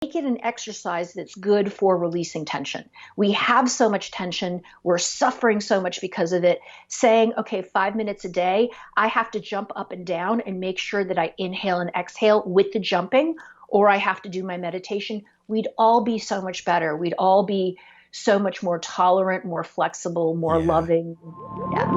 make it an exercise that's good for releasing tension. We have so much tension. We're suffering so much because of it. Saying, okay, 5 minutes a day, I have to jump up and down and make sure that I inhale and exhale with the jumping, or I have to do my meditation. We'd all be so much better. We'd all be so much more tolerant, more flexible, more Yeah. loving. Yeah.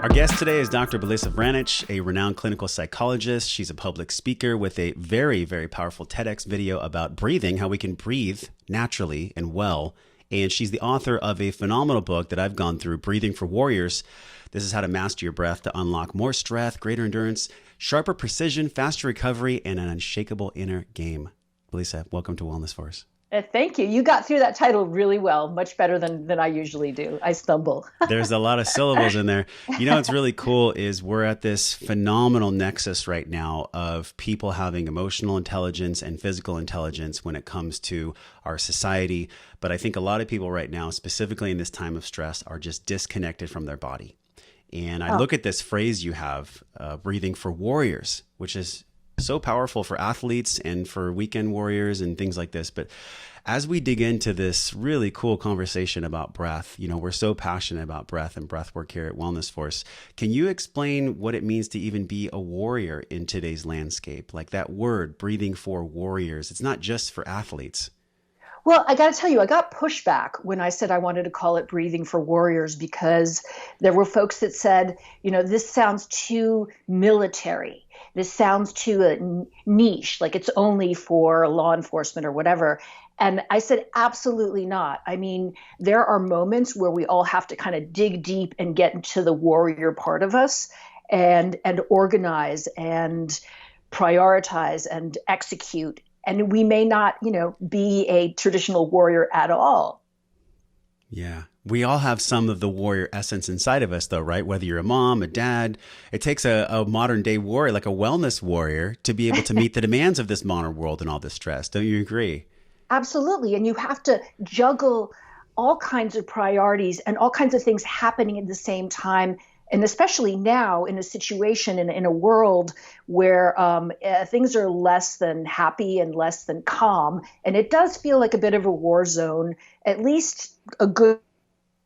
Our guest today is Dr. Belisa Vranich, a renowned clinical psychologist. She's a public speaker with a very, very powerful TEDx video about breathing, how we can breathe naturally and well. And she's the author of a phenomenal book that I've gone through, Breathing for Warriors. This is how to master your breath to unlock more strength, greater endurance, sharper precision, faster recovery, and an unshakable inner game. Belisa, welcome to Wellness Force. Thank you. You got through that title really well, much better than I usually do. I stumble. There's a lot of syllables in there. You know what's really cool is we're at this phenomenal nexus right now of people having emotional intelligence and physical intelligence when it comes to our society. But I think a lot of people right now, specifically in this time of stress, are just disconnected from their body. And I look at this phrase you have, breathing for warriors, which is so powerful for athletes and for weekend warriors and things like this. But as we dig into this really cool conversation about breath, you know, we're so passionate about breath and breath work here at Wellness Force. Can you explain what it means to even be a warrior in today's landscape? Like that word, breathing for warriors, it's not just for athletes. Well, I got to tell you, I got pushback when I said I wanted to call it Breathing for Warriors, because there were folks that said, you know, this sounds too military. This sounds too niche, like it's only for law enforcement or whatever. And I said, absolutely not. I mean, there are moments where we all have to kind of dig deep and get into the warrior part of us and organize and prioritize and execute. And we may not, you know, be a traditional warrior at all. Yeah. We all have some of the warrior essence inside of us, though, right? Whether you're a mom, a dad, it takes a modern day warrior, like a wellness warrior, to be able to meet the demands of this modern world and all this stress. Don't you agree? Absolutely. And you have to juggle all kinds of priorities and all kinds of things happening at the same time. And especially now in a situation in a world where things are less than happy and less than calm. And it does feel like a bit of a war zone, at least a good,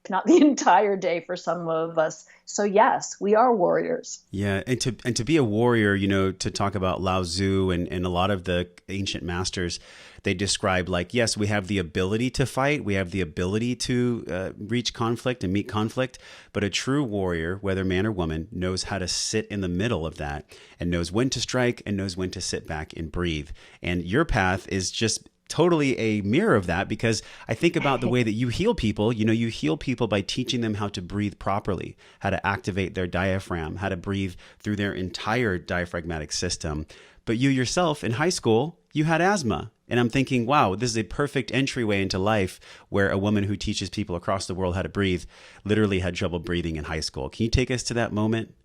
not the entire day for some of us. So yes, we are warriors. Yeah, and to be a warrior, you know, to talk about Lao Tzu and a lot of the ancient masters, they describe like, yes, we have the ability to fight, we have the ability to reach conflict and meet conflict, but a true warrior, whether man or woman, knows how to sit in the middle of that and knows when to strike and knows when to sit back and breathe. And your path is just totally a mirror of that, because I think about the way that you heal people. You know, you heal people by teaching them how to breathe properly, how to activate their diaphragm, how to breathe through their entire diaphragmatic system. But you yourself in high school, you had asthma. And I'm thinking, wow, this is a perfect entryway into life, where a woman who teaches people across the world how to breathe literally had trouble breathing in high school. Can you take us to that moment?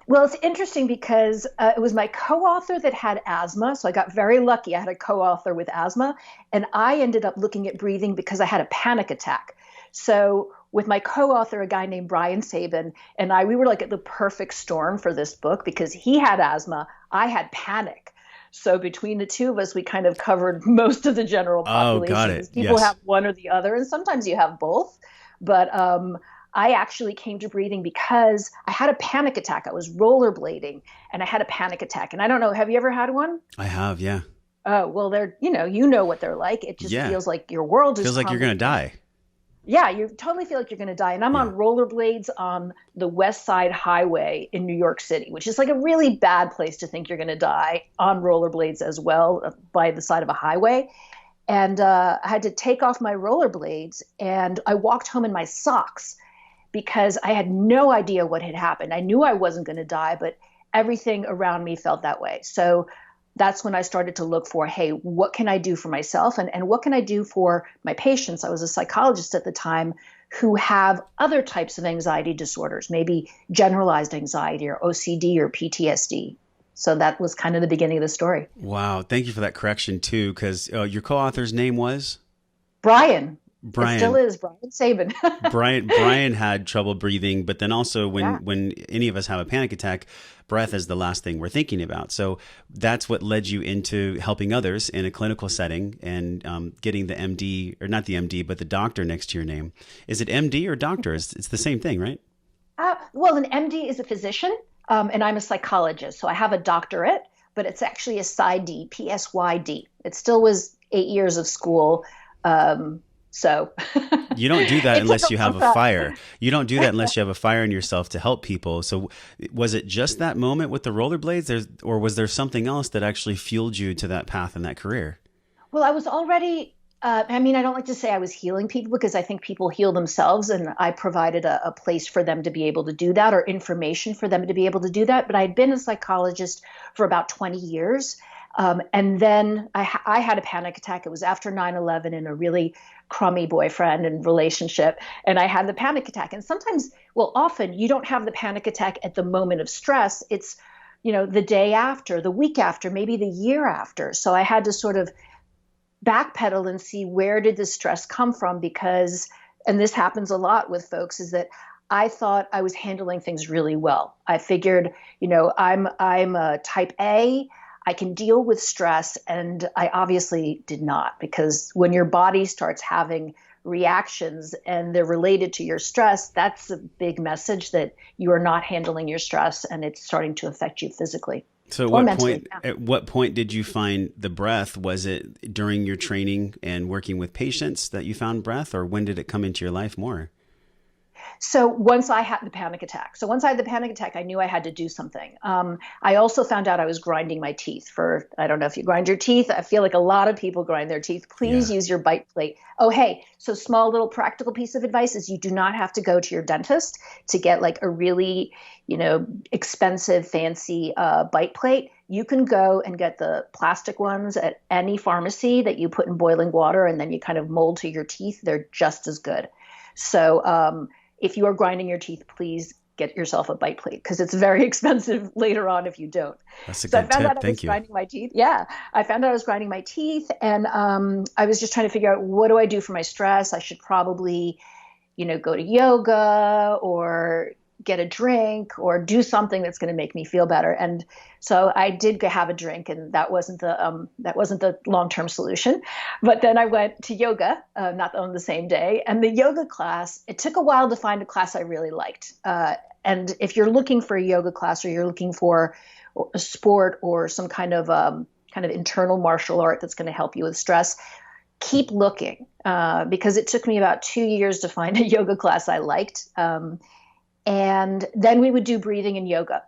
Well, it's interesting because it was my co-author that had asthma. So I got very lucky. I had a co-author with asthma, and I ended up looking at breathing because I had a panic attack. So with my co-author, a guy named Brian Sabin, and we were like at the perfect storm for this book, because he had asthma, I had panic. So between the two of us, we kind of covered most of the general population. Oh, got it. People Yes. have one or the other, and sometimes you have both. But I actually came to breathing because I had a panic attack. I was rollerblading and I had a panic attack. And I don't know, have you ever had one? I have, yeah. Oh, well, you know what they're like. It just feels like your world is Feels like you're going to die. Yeah, you totally feel like you're going to die. And I'm on rollerblades on the West Side Highway in New York City, which is like a really bad place to think you're going to die, on rollerblades as well, by the side of a highway. And I had to take off my rollerblades, and I walked home in my socks because I had no idea what had happened. I knew I wasn't going to die, but everything around me felt that way. So that's when I started to look for, hey, what can I do for myself, and what can I do for my patients? I was a psychologist at the time who have other types of anxiety disorders, maybe generalized anxiety or OCD or PTSD. So that was kind of the beginning of the story. Wow. Thank you for that correction too, because your co-author's name was? Brian. Brian. It still is Brian Sabin. Brian had trouble breathing, but then also when any of us have a panic attack, breath is the last thing we're thinking about. So that's what led you into helping others in a clinical setting and getting the MD, or not the MD, but the doctor next to your name. Is it MD or doctor? It's the same thing, right? Well, an MD is a physician, and I'm a psychologist. So I have a doctorate, but it's actually a PsyD, PSYD. It still was 8 years of school. So you don't do that unless you have a fire. You don't do that unless you have a fire in yourself to help people. So was it just that moment with the rollerblades, or was there something else that actually fueled you to that path and that career? Well, I was already, I don't like to say I was healing people, because I think people heal themselves, and I provided a place for them to be able to do that, or information for them to be able to do that. But I had been a psychologist for about 20 years. And then I had a panic attack. It was after 9/11 in a really crummy boyfriend and relationship. And I had the panic attack. And sometimes, well, often you don't have the panic attack at the moment of stress. It's, the day after, the week after, maybe the year after. So I had to sort of backpedal and see, where did the stress come from? Because, and this happens a lot with folks, is that I thought I was handling things really well. I figured, I'm a type A. I can deal with stress, and I obviously did not, because when your body starts having reactions and they're related to your stress, that's a big message that you are not handling your stress, and it's starting to affect you physically. So at what point did you find the breath? Was it during your training and working with patients that you found breath, or when did it come into your life more? So once I had the panic attack. I knew I had to do something. I also found out I was grinding my teeth I don't know if you grind your teeth. I feel like a lot of people grind their teeth. Please use your bite plate. Oh, hey, so small little practical piece of advice is you do not have to go to your dentist to get like a really, expensive, fancy bite plate. You can go and get the plastic ones at any pharmacy that you put in boiling water and then you kind of mold to your teeth. They're just as good. So, if you are grinding your teeth, please get yourself a bite plate, because it's very expensive later on if you don't. That's a good tip. Thank you. Grinding my teeth. Yeah, I found out I was grinding my teeth, and I was just trying to figure out, what do I do for my stress? I should probably, go to yoga or get a drink or do something that's going to make me feel better. And so I did have a drink, and that wasn't the long-term solution. But then I went to yoga, not on the same day. And the yoga class, it took a while to find a class I really liked. And if you're looking for a yoga class, or you're looking for a sport or some kind of internal martial art that's going to help you with stress, keep looking, because it took me about 2 years to find a yoga class I liked. And then we would do breathing and yoga.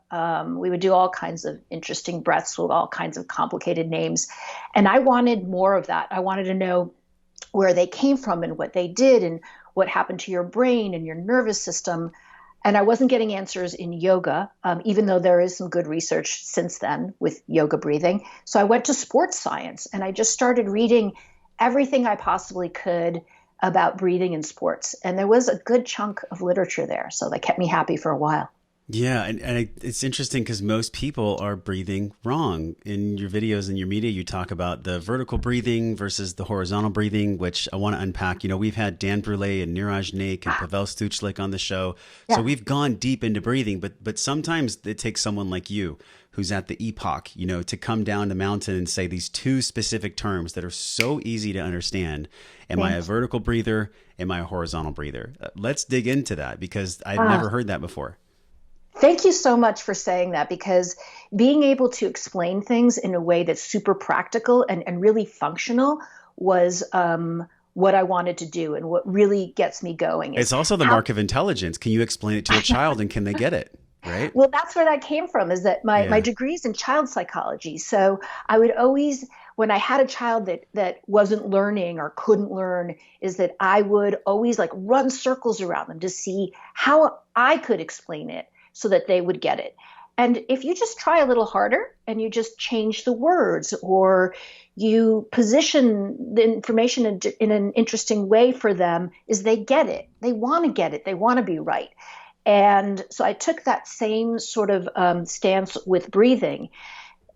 We would do all kinds of interesting breaths with all kinds of complicated names. And I wanted more of that. I wanted to know where they came from and what they did and what happened to your brain and your nervous system. And I wasn't getting answers in yoga, even though there is some good research since then with yoga breathing. So I went to sports science, and I just started reading everything I possibly could about breathing in sports. And there was a good chunk of literature there. So that kept me happy for a while. Yeah. And it's interesting because most people are breathing wrong. In your videos and your media, you talk about the vertical breathing versus the horizontal breathing, which I want to unpack. We've had Dan Brule and Niraj Naik and Pavel Stuchlik on the show. Yeah. So we've gone deep into breathing, but sometimes it takes someone like you who's at the epoch, to come down the mountain and say these two specific terms that are so easy to understand. Am I a vertical breather? Am I a horizontal breather? Let's dig into that, because I've never heard that before. Thank you so much for saying that, because being able to explain things in a way that's super practical and really functional was what I wanted to do and what really gets me going. It's also the mark of intelligence. Can you explain it to a child and can they get it? Right. Well, that's where that came from, is that my degree is in child psychology. So I would always, when I had a child that wasn't learning or couldn't learn, is that I would always like run circles around them to see how I could explain it so that they would get it. And if you just try a little harder and you just change the words, or you position the information in an interesting way for them, is they get it. They want to get it. They want to be right. And so I took that same sort of stance with breathing.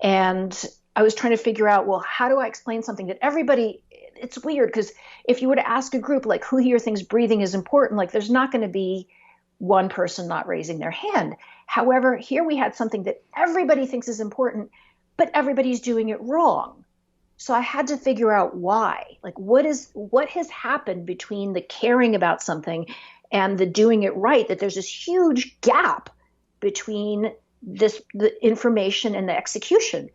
And I was trying to figure out, well, how do I explain something that everybody, it's weird because if you were to ask a group, like, who here thinks breathing is important, like there's not going to be one person not raising their hand. However, here we had something that everybody thinks is important, but everybody's doing it wrong. So I had to figure out why, like what has happened between the caring about something and the doing it right, that there's this huge gap between the information and the execution.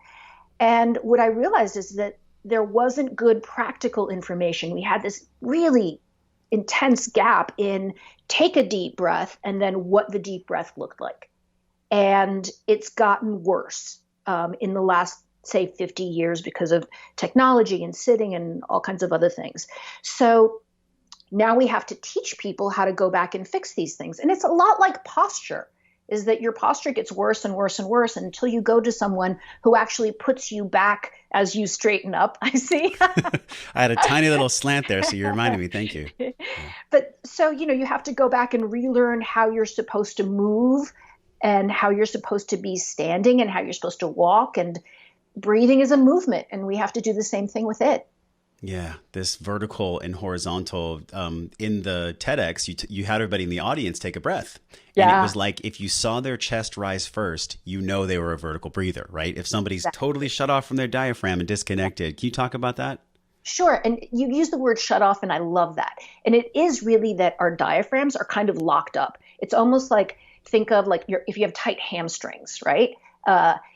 And what I realized is that there wasn't good practical information. We had this really intense gap in take a deep breath and then what the deep breath looked like. And it's gotten worse in the last, say, 50 years because of technology and sitting and all kinds of other things. So now we have to teach people how to go back and fix these things. And it's a lot like posture, is that your posture gets worse and worse and worse until you go to someone who actually puts you back as you straighten up. I see. I had a tiny little slant there, so you reminded me. Thank you. Yeah. But so, you have to go back and relearn how you're supposed to move and how you're supposed to be standing and how you're supposed to walk. And breathing is a movement, and we have to do the same thing with it. Yeah, this vertical and horizontal. In the TEDx, you had everybody in the audience take a breath. And it was like, if you saw their chest rise first, they were a vertical breather, right? If somebody's totally shut off from their diaphragm and disconnected. Can you talk about that? Sure. And you use the word shut off, and I love that. And it is really that our diaphragms are kind of locked up. It's almost like, think of like if you have tight hamstrings, right?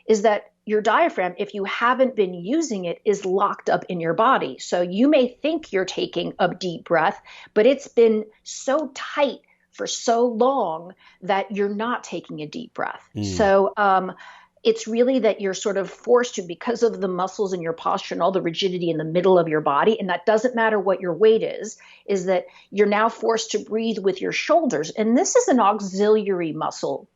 Is that your diaphragm, if you haven't been using it, is locked up in your body. So you may think you're taking a deep breath, but it's been so tight for so long that you're not taking a deep breath. So it's really that you're sort of forced to, because of the muscles in your posture and all the rigidity in the middle of your body, and that doesn't matter what your weight is that you're now forced to breathe with your shoulders. And this is an auxiliary muscle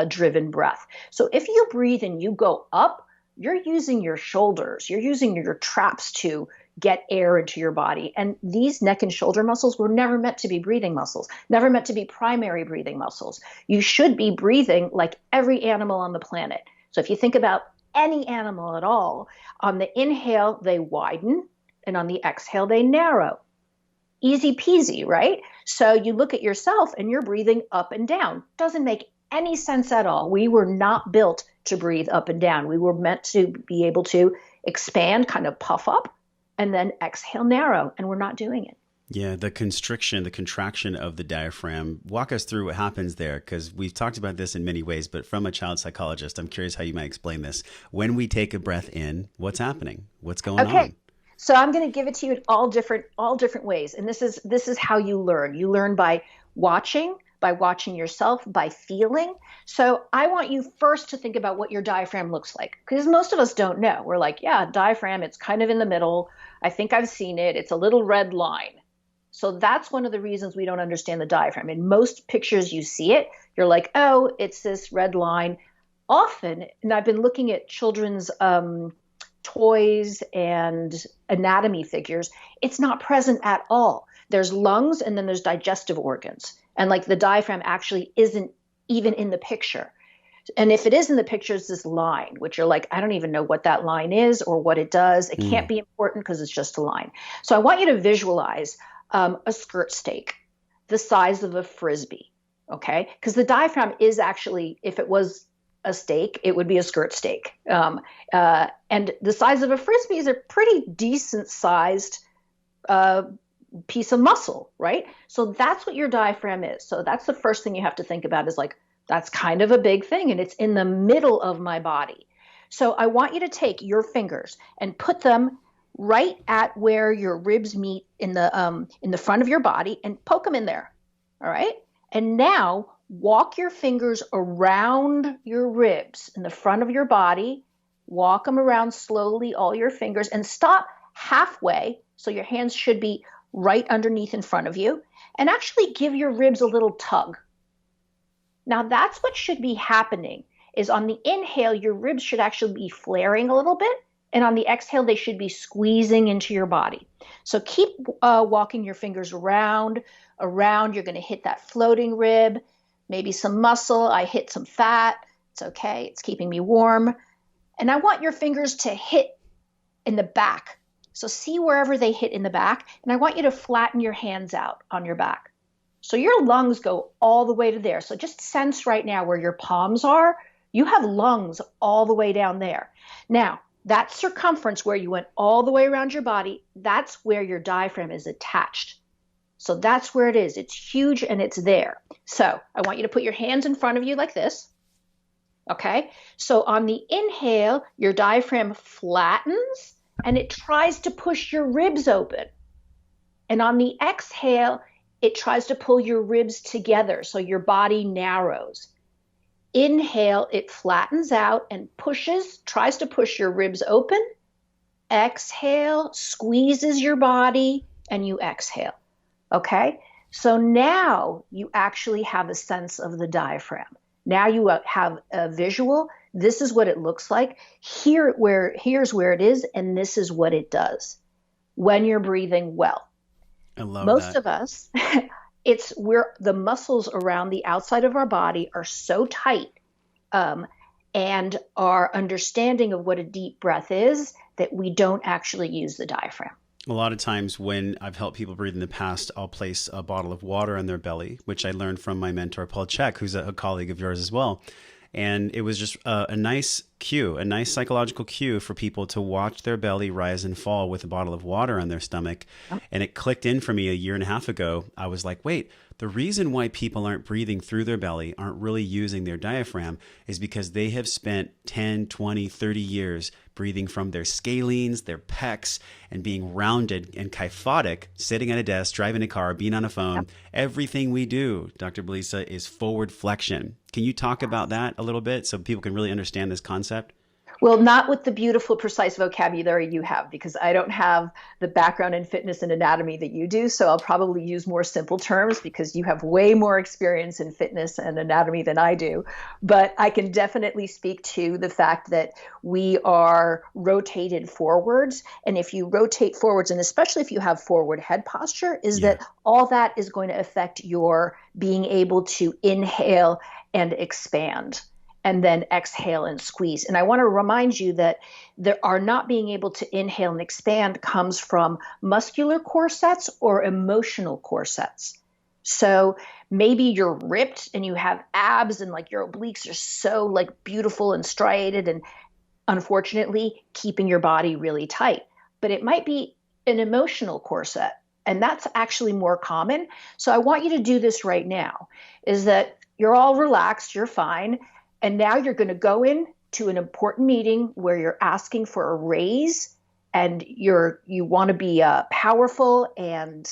driven breath. So if you breathe and you go up, you're using your shoulders, you're using your traps to get air into your body. And these neck and shoulder muscles were never meant to be breathing muscles, never meant to be primary breathing muscles. You should be breathing like every animal on the planet. So if you think about any animal at all, on the inhale, they widen, and on the exhale, they narrow. Easy peasy, right? So you look at yourself and you're breathing up and down. Doesn't make any sense at all. We were not built to breathe up and down. We were meant to be able to expand, kind of puff up, and then exhale, narrow, and we're not doing it. Yeah, the contraction of the diaphragm. Walk us through what happens there, because we've talked about this in many ways, but from a child psychologist, I'm curious how you might explain this. When we take a breath in, what's happening? What's going on? So I'm going to give it to you in all different ways. And this is how you learn. You learn by watching yourself, by feeling. So I want you first to think about what your diaphragm looks like, because most of us don't know. We're like, yeah, diaphragm, it's kind of in the middle. I think I've seen it. It's a little red line. So that's one of the reasons we don't understand the diaphragm. In most pictures you see it, you're like, oh, it's this red line. Often, and I've been looking at children's toys and anatomy figures, it's not present at all. There's lungs and then there's digestive organs. And like the diaphragm actually isn't even in the picture. And if it is in the picture, it's this line, which you're like, I don't even know what that line is or what it does. It can't be important because it's just a line. So I want you to visualize a skirt steak, the size of a Frisbee, okay? Because the diaphragm is actually, if it was a steak, it would be a skirt steak. And the size of a Frisbee is a pretty decent sized piece of muscle, right? So that's what your diaphragm is. So that's the first thing you have to think about, is like, that's kind of a big thing, and it's in the middle of my body. So I want you to take your fingers and put them right at where your ribs meet in the front of your body, and poke them in there. All right. And now walk your fingers around your ribs in the front of your body walk them around slowly, all your fingers, and stop halfway. So your hands should be right underneath in front of you, and actually give your ribs a little tug. Now that's what should be happening is on the inhale, your ribs should actually be flaring a little bit. And on the exhale, they should be squeezing into your body. So keep walking your fingers around. You're going to hit that floating rib, maybe some muscle. I hit some fat. It's okay. It's keeping me warm. And I want your fingers to hit in the back. So see wherever they hit in the back. And I want you to flatten your hands out on your back. So your lungs go all the way to there. So just sense right now where your palms are. You have lungs all the way down there. Now, that circumference where you went all the way around your body, that's where your diaphragm is attached. So that's where it is. It's huge and it's there. So I want you to put your hands in front of you like this. Okay? So on the inhale, your diaphragm flattens and it tries to push your ribs open. And on the exhale, it tries to pull your ribs together so your body narrows. Inhale, it flattens out and tries to push your ribs open. Exhale, squeezes your body, and you exhale. Okay? So now you actually have a sense of the diaphragm. Now you have a visual. This is what it looks like. Here's where it is, and this is what it does when you're breathing well. I love Most that. of us, it's where the muscles around the outside of our body are so tight, and our understanding of what a deep breath is that we don't actually use the diaphragm. A lot of times when I've helped people breathe in the past, I'll place a bottle of water on their belly, which I learned from my mentor, Paul Chek, who's a colleague of yours as well. And it was just a nice cue, a nice psychological cue for people to watch their belly rise and fall with a bottle of water on their stomach. And it clicked in for me a year and a half ago. I was like, wait, the reason why people aren't breathing through their belly, aren't really using their diaphragm, is because they have spent 10, 20, 30 years breathing from their scalenes, their pecs, and being rounded and kyphotic, sitting at a desk, driving a car, being on a phone. Yep. Everything we do, Dr. Belisa, is forward flexion. Can you talk about that a little bit so people can really understand this concept? Well, not with the beautiful, precise vocabulary you have, because I don't have the background in fitness and anatomy that you do. So I'll probably use more simple terms because you have way more experience in fitness and anatomy than I do. But I can definitely speak to the fact that we are rotated forwards. And if you rotate forwards, and especially if you have forward head posture, is that all that is going to affect your being able to inhale and expand, and then exhale and squeeze. And I want to remind you that there are not being able to inhale and expand comes from muscular core sets or emotional core sets. So maybe you're ripped and you have abs and like your obliques are so like beautiful and striated and unfortunately keeping your body really tight. But it might be an emotional core set, and that's actually more common. So I want you to do this right now, is that you're all relaxed, you're fine. And now you're going to go in to an important meeting where you're asking for a raise and you want to be powerful and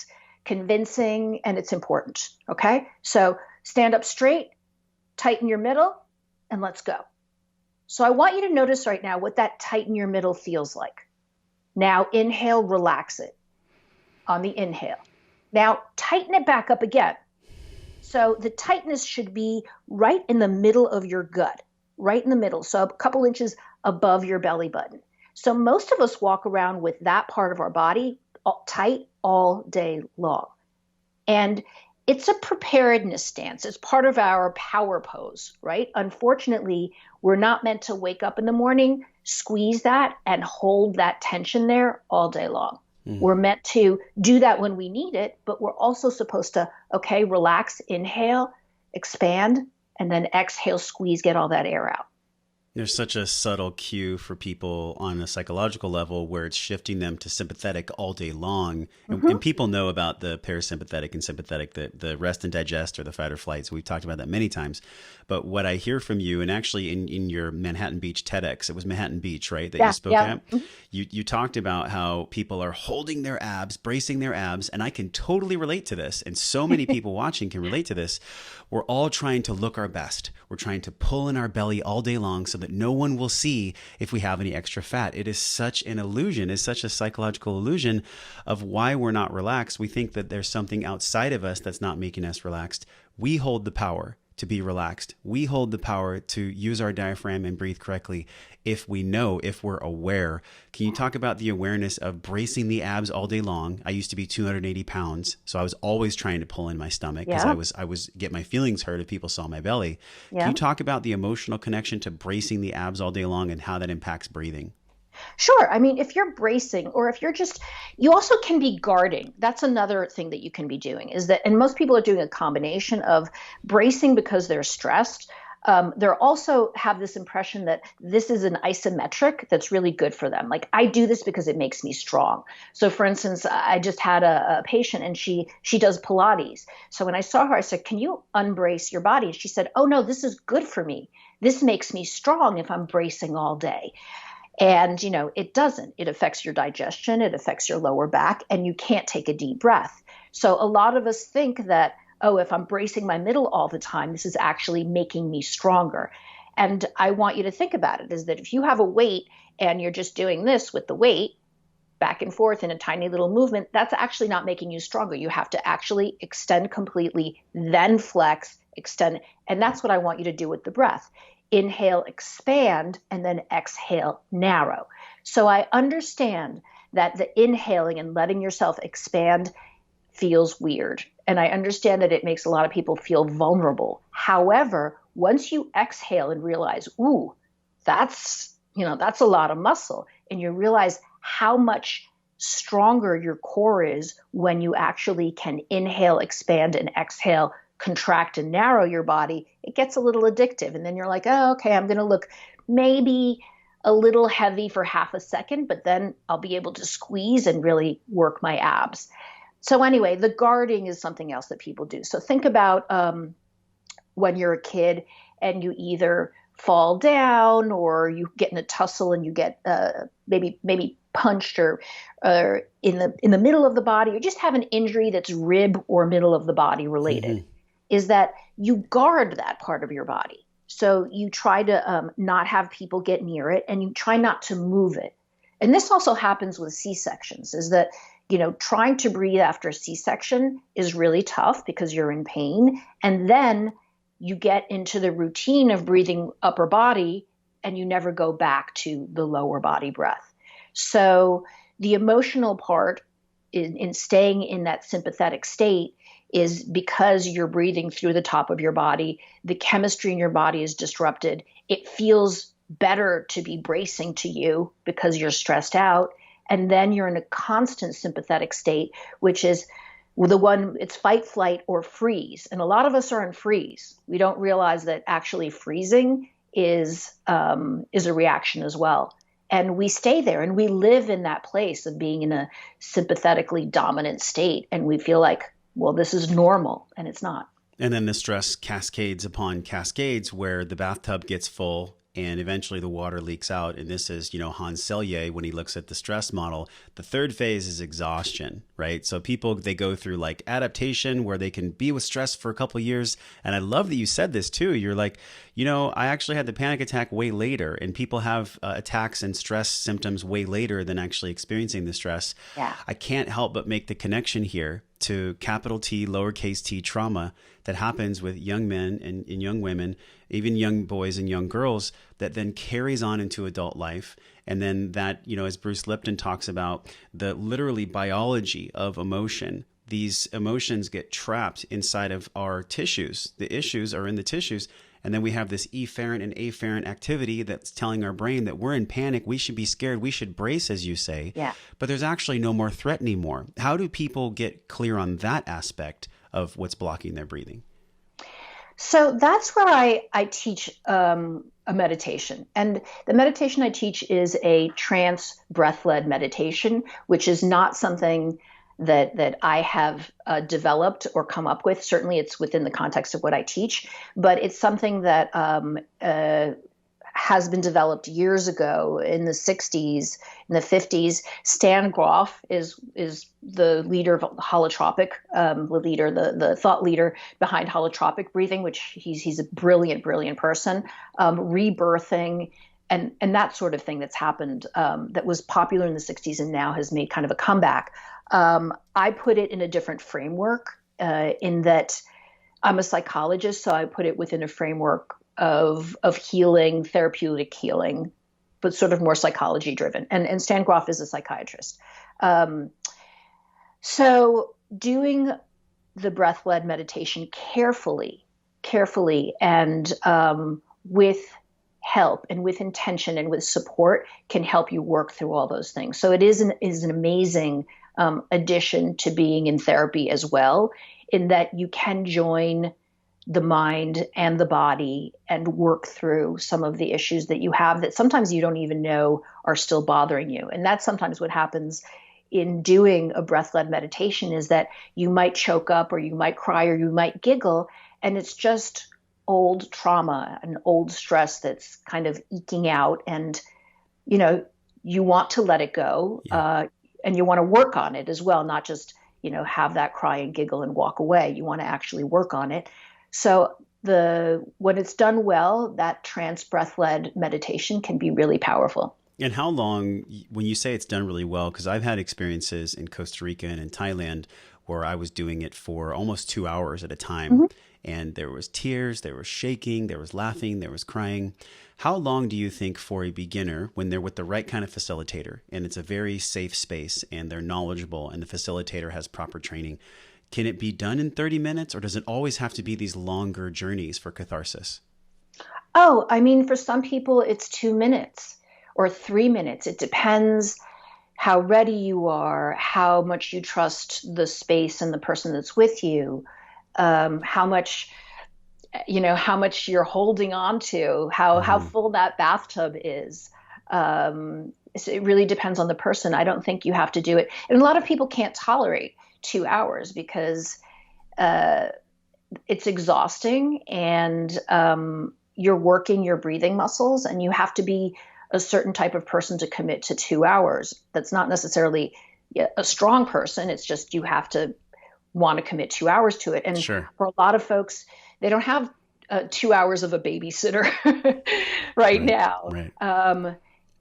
convincing, and it's important. Okay? So stand up straight, tighten your middle, and let's go. So I want you to notice right now what that tighten your middle feels like. Now inhale, relax it on the inhale. Now tighten it back up again. So the tightness should be right in the middle of your gut, right in the middle, so a couple inches above your belly button. So most of us walk around with that part of our body tight all day long. And it's a preparedness stance. It's part of our power pose, right? Unfortunately, we're not meant to wake up in the morning, squeeze that, and hold that tension there all day long. We're meant to do that when we need it, but we're also supposed to, okay, relax, inhale, expand, and then exhale, squeeze, get all that air out. There's such a subtle cue for people on a psychological level where it's shifting them to sympathetic all day long. And people know about the parasympathetic and sympathetic, the rest and digest or the fight or flight. So we've talked about that many times. But what I hear from you, and actually in your Manhattan Beach TEDx, it was Manhattan Beach, right, that you spoke at? You talked about how people are holding their abs, bracing their abs, and I can totally relate to this. And so many people watching can relate to this. We're all trying to look our best. We're trying to pull in our belly all day long so that no one will see if we have any extra fat. It is such an illusion. It's such a psychological illusion of why we're not relaxed. We think that there's something outside of us that's not making us relaxed. We hold the power to be relaxed. We hold the power to use our diaphragm and breathe correctly if we know, if we're aware. Can you talk about the awareness of bracing the abs all day long? I used to be 280 pounds, so I was always trying to pull in my stomach because I was get my feelings hurt if people saw my belly. Can you talk about the emotional connection to bracing the abs all day long and how that impacts breathing? Sure. I mean, if you're bracing or if you're just, you also can be guarding. That's another thing that you can be doing is that, and most people are doing a combination of bracing because they're stressed. They also have this impression that this is an isometric that's really good for them. Like I do this because it makes me strong. So for instance, I just had a patient and she does Pilates. So when I saw her, I said, can you unbrace your body? And she said, oh no, this is good for me. This makes me strong if I'm bracing all day. And, it doesn't. It affects your digestion. It affects your lower back, and you can't take a deep breath. So a lot of us think that, oh, if I'm bracing my middle all the time, this is actually making me stronger. And I want you to think about it is that if you have a weight and you're just doing this with the weight back and forth in a tiny little movement, that's actually not making you stronger. You have to actually extend completely, then flex, extend. And that's what I want you to do with the breath. Inhale, expand, and then exhale, narrow. So I understand that the inhaling and letting yourself expand feels weird. And I understand that it makes a lot of people feel vulnerable. However, once you exhale and realize, ooh, that's a lot of muscle, and you realize how much stronger your core is when you actually can inhale, expand, and exhale, contract and narrow your body, it gets a little addictive. And then you're like, oh, okay, I'm going to look maybe a little heavy for half a second, but then I'll be able to squeeze and really work my abs. So anyway, the guarding is something else that people do. So think about when you're a kid and you either fall down or you get in a tussle and you get maybe punched or in the middle of the body, or just have an injury that's rib or middle of the body related. Mm-hmm. Is that you guard that part of your body. So you try to not have people get near it, and you try not to move it. And this also happens with C-sections, is that, trying to breathe after a C-section is really tough because you're in pain. And then you get into the routine of breathing upper body and you never go back to the lower body breath. So the emotional part in staying in that sympathetic state is because you're breathing through the top of your body, the chemistry in your body is disrupted. It feels better to be bracing to you because you're stressed out. And then you're in a constant sympathetic state, which is it's fight, flight, or freeze. And a lot of us are in freeze. We don't realize that actually freezing is a reaction as well. And we stay there and we live in that place of being in a sympathetically dominant state. And we feel like, well, this is normal, and it's not. And then the stress cascades upon cascades where the bathtub gets full and eventually the water leaks out. And this is, Hans Selye, when he looks at the stress model, the third phase is exhaustion, right? So people, they go through like adaptation where they can be with stress for a couple of years. And I love that you said this too. You're like, I actually had the panic attack way later, and people have attacks and stress symptoms way later than actually experiencing the stress. Yeah. I can't help but make the connection here to capital T, lowercase t trauma that happens with young men and young women, even young boys and young girls, that then carries on into adult life. And then that, as Bruce Lipton talks about, the literally biology of emotion, these emotions get trapped inside of our tissues. The issues are in the tissues. And then we have this efferent and afferent activity that's telling our brain that we're in panic, we should be scared, we should brace, as you say. Yeah. But there's actually no more threat anymore. How do people get clear on that aspect of what's blocking their breathing? So that's where I teach a meditation. And the meditation I teach is a trance breath-led meditation, which is not something that I have developed or come up with. Certainly it's within the context of what I teach, but it's something that has been developed years ago in the 60s, in the 50s. Stan Grof is the leader of holotropic, the thought leader behind holotropic breathing, which he's a brilliant person, rebirthing and that sort of thing that's happened, that was popular in the 60s and now has made kind of a comeback. I put it in a different framework, in that I'm a psychologist, so I put it within a framework of healing, therapeutic healing, but sort of more psychology driven. And Stan Grof is a psychiatrist. So doing the breath-led meditation carefully, and with help and with intention and with support can help you work through all those things. So it is an amazing addition to being in therapy as well, in that you can join the mind and the body and work through some of the issues that you have that sometimes you don't even know are still bothering you. And that's sometimes what happens in doing a breath-led meditation, is that you might choke up or you might cry or you might giggle, and it's just old trauma and old stress that's kind of eking out, and you want to let it go. Yeah. And you want to work on it as well, not just have that cry and giggle and walk away. You want to actually work on it. So when it's done well, that trance breath-led meditation can be really powerful. And how long, when you say it's done really well, because I've had experiences in Costa Rica and in Thailand where I was doing it for almost 2 hours at a time. Mm-hmm. And there was tears, there was shaking, there was laughing, there was crying. How long do you think for a beginner, when they're with the right kind of facilitator and it's a very safe space and they're knowledgeable and the facilitator has proper training, can it be done in 30 minutes, or does it always have to be these longer journeys for catharsis? Oh, I mean, for some people it's 2 minutes or 3 minutes. It depends how ready you are, how much you trust the space and the person that's with you, how much you're holding on to, how full that bathtub is. So it really depends on the person. I don't think you have to do it. And a lot of people can't tolerate 2 hours because it's exhausting, and you're working your breathing muscles, and you have to be a certain type of person to commit to 2 hours. That's not necessarily a strong person. It's just you have to want to commit 2 hours to it. And sure. For a lot of folks, they don't have 2 hours of a babysitter right now. Right.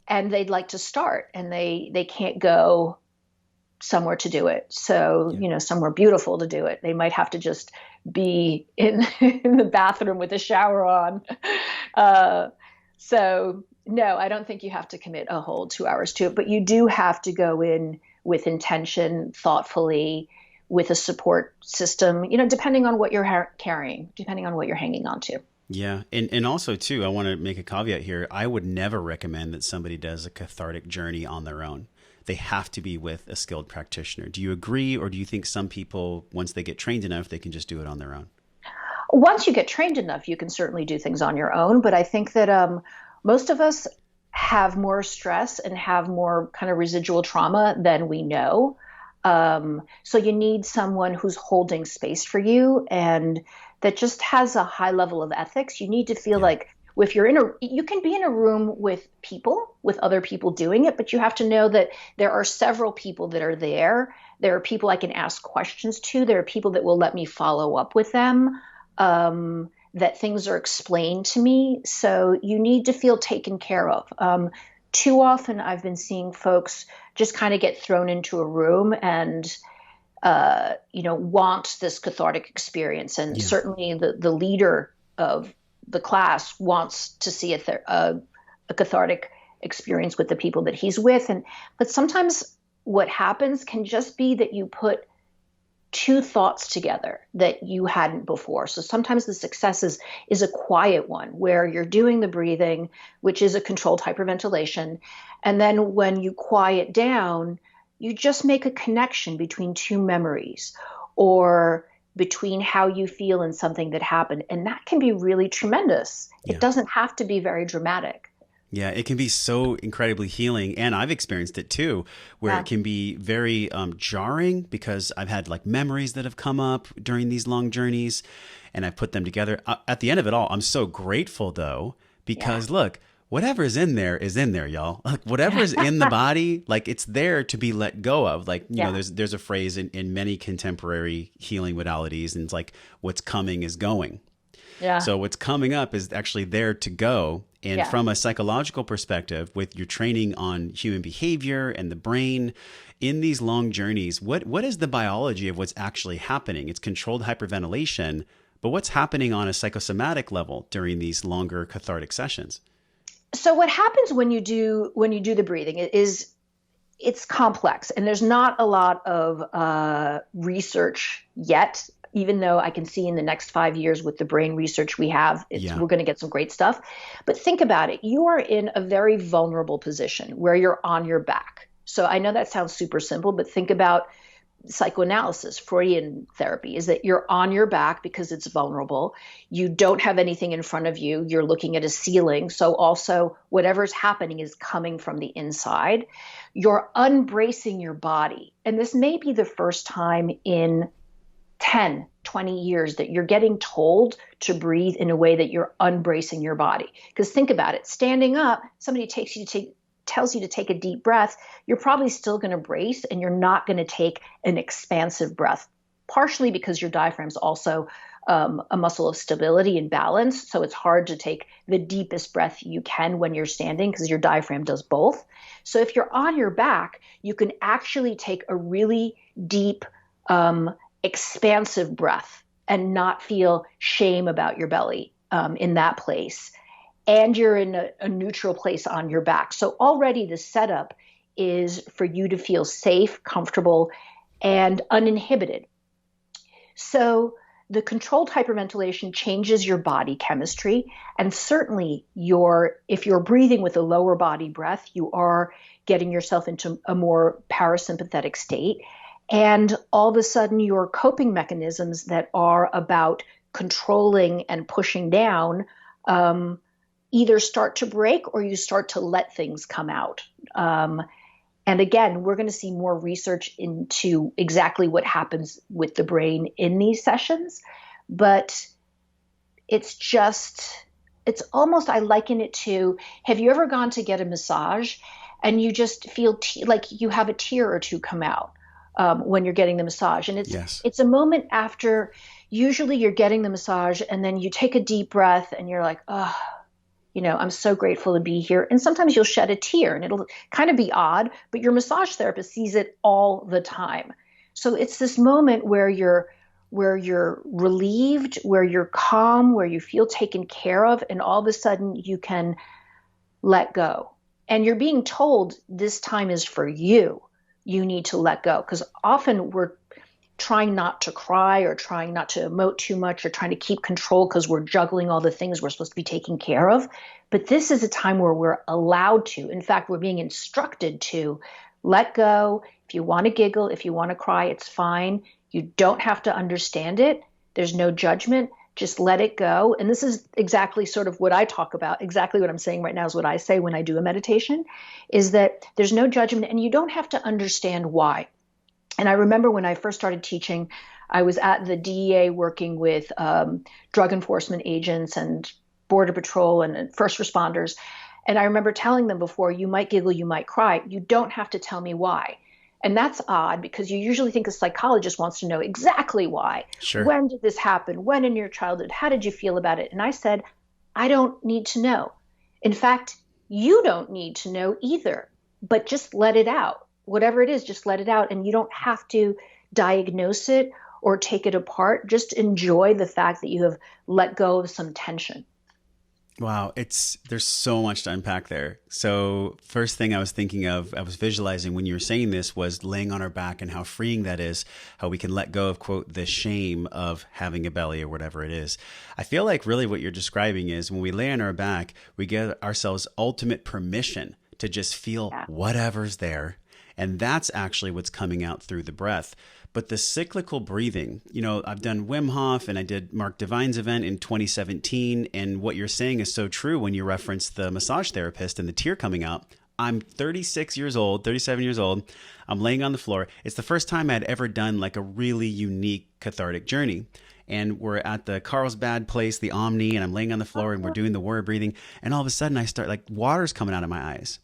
And they'd like to start, and they can't go somewhere to do it. So, somewhere beautiful to do it. They might have to just be in the bathroom with a shower on. So no, I don't think you have to commit a whole 2 hours to it, but you do have to go in with intention, thoughtfully, with a support system, depending on what you're carrying, depending on what you're hanging on to. Yeah. And also too, I want to make a caveat here. I would never recommend that somebody does a cathartic journey on their own. They have to be with a skilled practitioner. Do you agree? Or do you think some people, once they get trained enough, they can just do it on their own? Once you get trained enough, you can certainly do things on your own. But I think that most of us have more stress and have more kind of residual trauma than we know. So you need someone who's holding space for you and that just has a high level of ethics. You need to feel like if you're you can be in a room with other people doing it, but you have to know that there are several people that are there. There are people I can ask questions to. There are people that will let me follow up with them, that things are explained to me. So you need to feel taken care of. Too often I've been seeing folks just kind of get thrown into a room and, want this cathartic experience. And certainly the leader of the class wants to see a cathartic experience with the people that he's with. But sometimes what happens can just be that you put two thoughts together that you hadn't before. So sometimes the success is a quiet one where you're doing the breathing, which is a controlled hyperventilation. And then when you quiet down, you just make a connection between two memories or between how you feel and something that happened. And that can be really tremendous. It doesn't have to be very dramatic. Yeah, it can be so incredibly healing. And I've experienced it too, where it can be very jarring because I've had like memories that have come up during these long journeys and I put them together. At the end of it all, I'm so grateful though, because look, whatever's in there is in there, y'all. Like whatever's in the body, like it's there to be let go of. Like, you know, there's a phrase in many contemporary healing modalities, and it's like what's coming is going. Yeah. So what's coming up is actually there to go. And from a psychological perspective, with your training on human behavior and the brain, in these long journeys, what is the biology of what's actually happening? It's controlled hyperventilation, but what's happening on a psychosomatic level during these longer cathartic sessions? So what happens when you do the breathing is it's complex, and there's not a lot of research yet. Even though I can see in the next 5 years with the brain research we have, we're going to get some great stuff. But think about it. You are in a very vulnerable position where you're on your back. So I know that sounds super simple, but think about psychoanalysis, Freudian therapy, is that you're on your back because it's vulnerable. You don't have anything in front of you. You're looking at a ceiling. So also whatever's happening is coming from the inside. You're unbracing your body. And this may be the first time in 10, 20 years that you're getting told to breathe in a way that you're unbracing your body. Because think about it, standing up, somebody tells you to take a deep breath, you're probably still going to brace, and you're not going to take an expansive breath, partially because your diaphragm is also a muscle of stability and balance. So it's hard to take the deepest breath you can when you're standing because your diaphragm does both. So if you're on your back, you can actually take a really deep, expansive breath and not feel shame about your belly in that place. And you're in a neutral place on your back. So already the setup is for you to feel safe, comfortable, and uninhibited. So the controlled hyperventilation changes your body chemistry. And certainly if you're breathing with a lower body breath, you are getting yourself into a more parasympathetic state. And all of a sudden, your coping mechanisms that are about controlling and pushing down either start to break or you start to let things come out. And again, we're going to see more research into exactly what happens with the brain in these sessions. But it's almost, I liken it to, have you ever gone to get a massage and you just feel like you have a tear or two come out? When you're getting the massage. And it's a moment after, usually you're getting the massage and then you take a deep breath and you're like, oh, I'm so grateful to be here. And sometimes you'll shed a tear and it'll kind of be odd, but your massage therapist sees it all the time. So it's this moment where you're relieved, where you're calm, where you feel taken care of, and all of a sudden you can let go. And you're being told this time is for you. You need to let go, because often we're trying not to cry or trying not to emote too much or trying to keep control because we're juggling all the things we're supposed to be taking care of. But this is a time where we're allowed to. In fact, we're being instructed to let go. If you want to giggle, if you want to cry, it's fine. You don't have to understand it. There's no judgment. Just let it go. And this is exactly sort of what I talk about. Exactly what I'm saying right now is what I say when I do a meditation, is that there's no judgment and you don't have to understand why. And I remember when I first started teaching, I was at the DEA working with drug enforcement agents and Border Patrol and first responders. And I remember telling them before, you might giggle, you might cry. You don't have to tell me why. And that's odd because you usually think a psychologist wants to know exactly why. Sure. When did this happen? When in your childhood? How did you feel about it? And I said, I don't need to know. In fact, you don't need to know either, but just let it out. Whatever it is, just let it out. And you don't have to diagnose it or take it apart. Just enjoy the fact that you have let go of some tension. Wow, there's so much to unpack there. So first thing I was thinking of, I was visualizing when you were saying this, was laying on our back and how freeing that is, how we can let go of, quote, the shame of having a belly or whatever it is. I feel like really what you're describing is when we lay on our back, we give ourselves ultimate permission to just feel whatever's there. And that's actually what's coming out through the breath. But the cyclical breathing, I've done Wim Hof and I did Mark Divine's event in 2017. And what you're saying is so true when you reference the massage therapist and the tear coming out. I'm 37 years old. I'm laying on the floor. It's the first time I'd ever done like a really unique cathartic journey. and we're at the Carlsbad place, the Omni, and I'm laying on the floor and we're doing the warrior breathing. And all of a sudden I start, like, water's coming out of my eyes.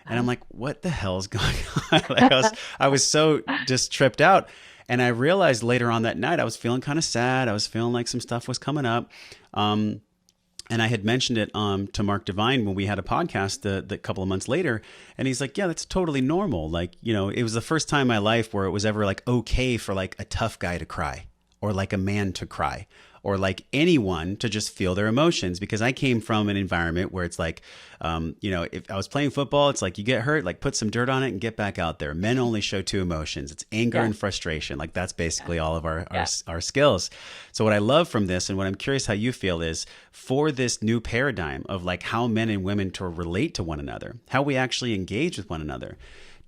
And I'm like, what the hell's going on? Like, I was so just tripped out. And I realized later on that night, I was feeling kind of sad. I was feeling like some stuff was coming up. And I had mentioned it to Mark Devine when we had a podcast the couple of months later. And he's like, yeah, that's totally normal. Like, you know, it was the first time in my life where it was ever like okay for like a tough guy to cry, or like a man to cry, or like anyone to just feel their emotions. Because I came from an environment where it's like, you know, if I was playing football, it's like you get hurt, like put some dirt on it and get back out there. Men only show two emotions. It's anger and frustration. Like that's basically all of our skills. So what I love from this, and what I'm curious how you feel, is for this new paradigm of like how men and women to relate to one another, how we actually engage with one another.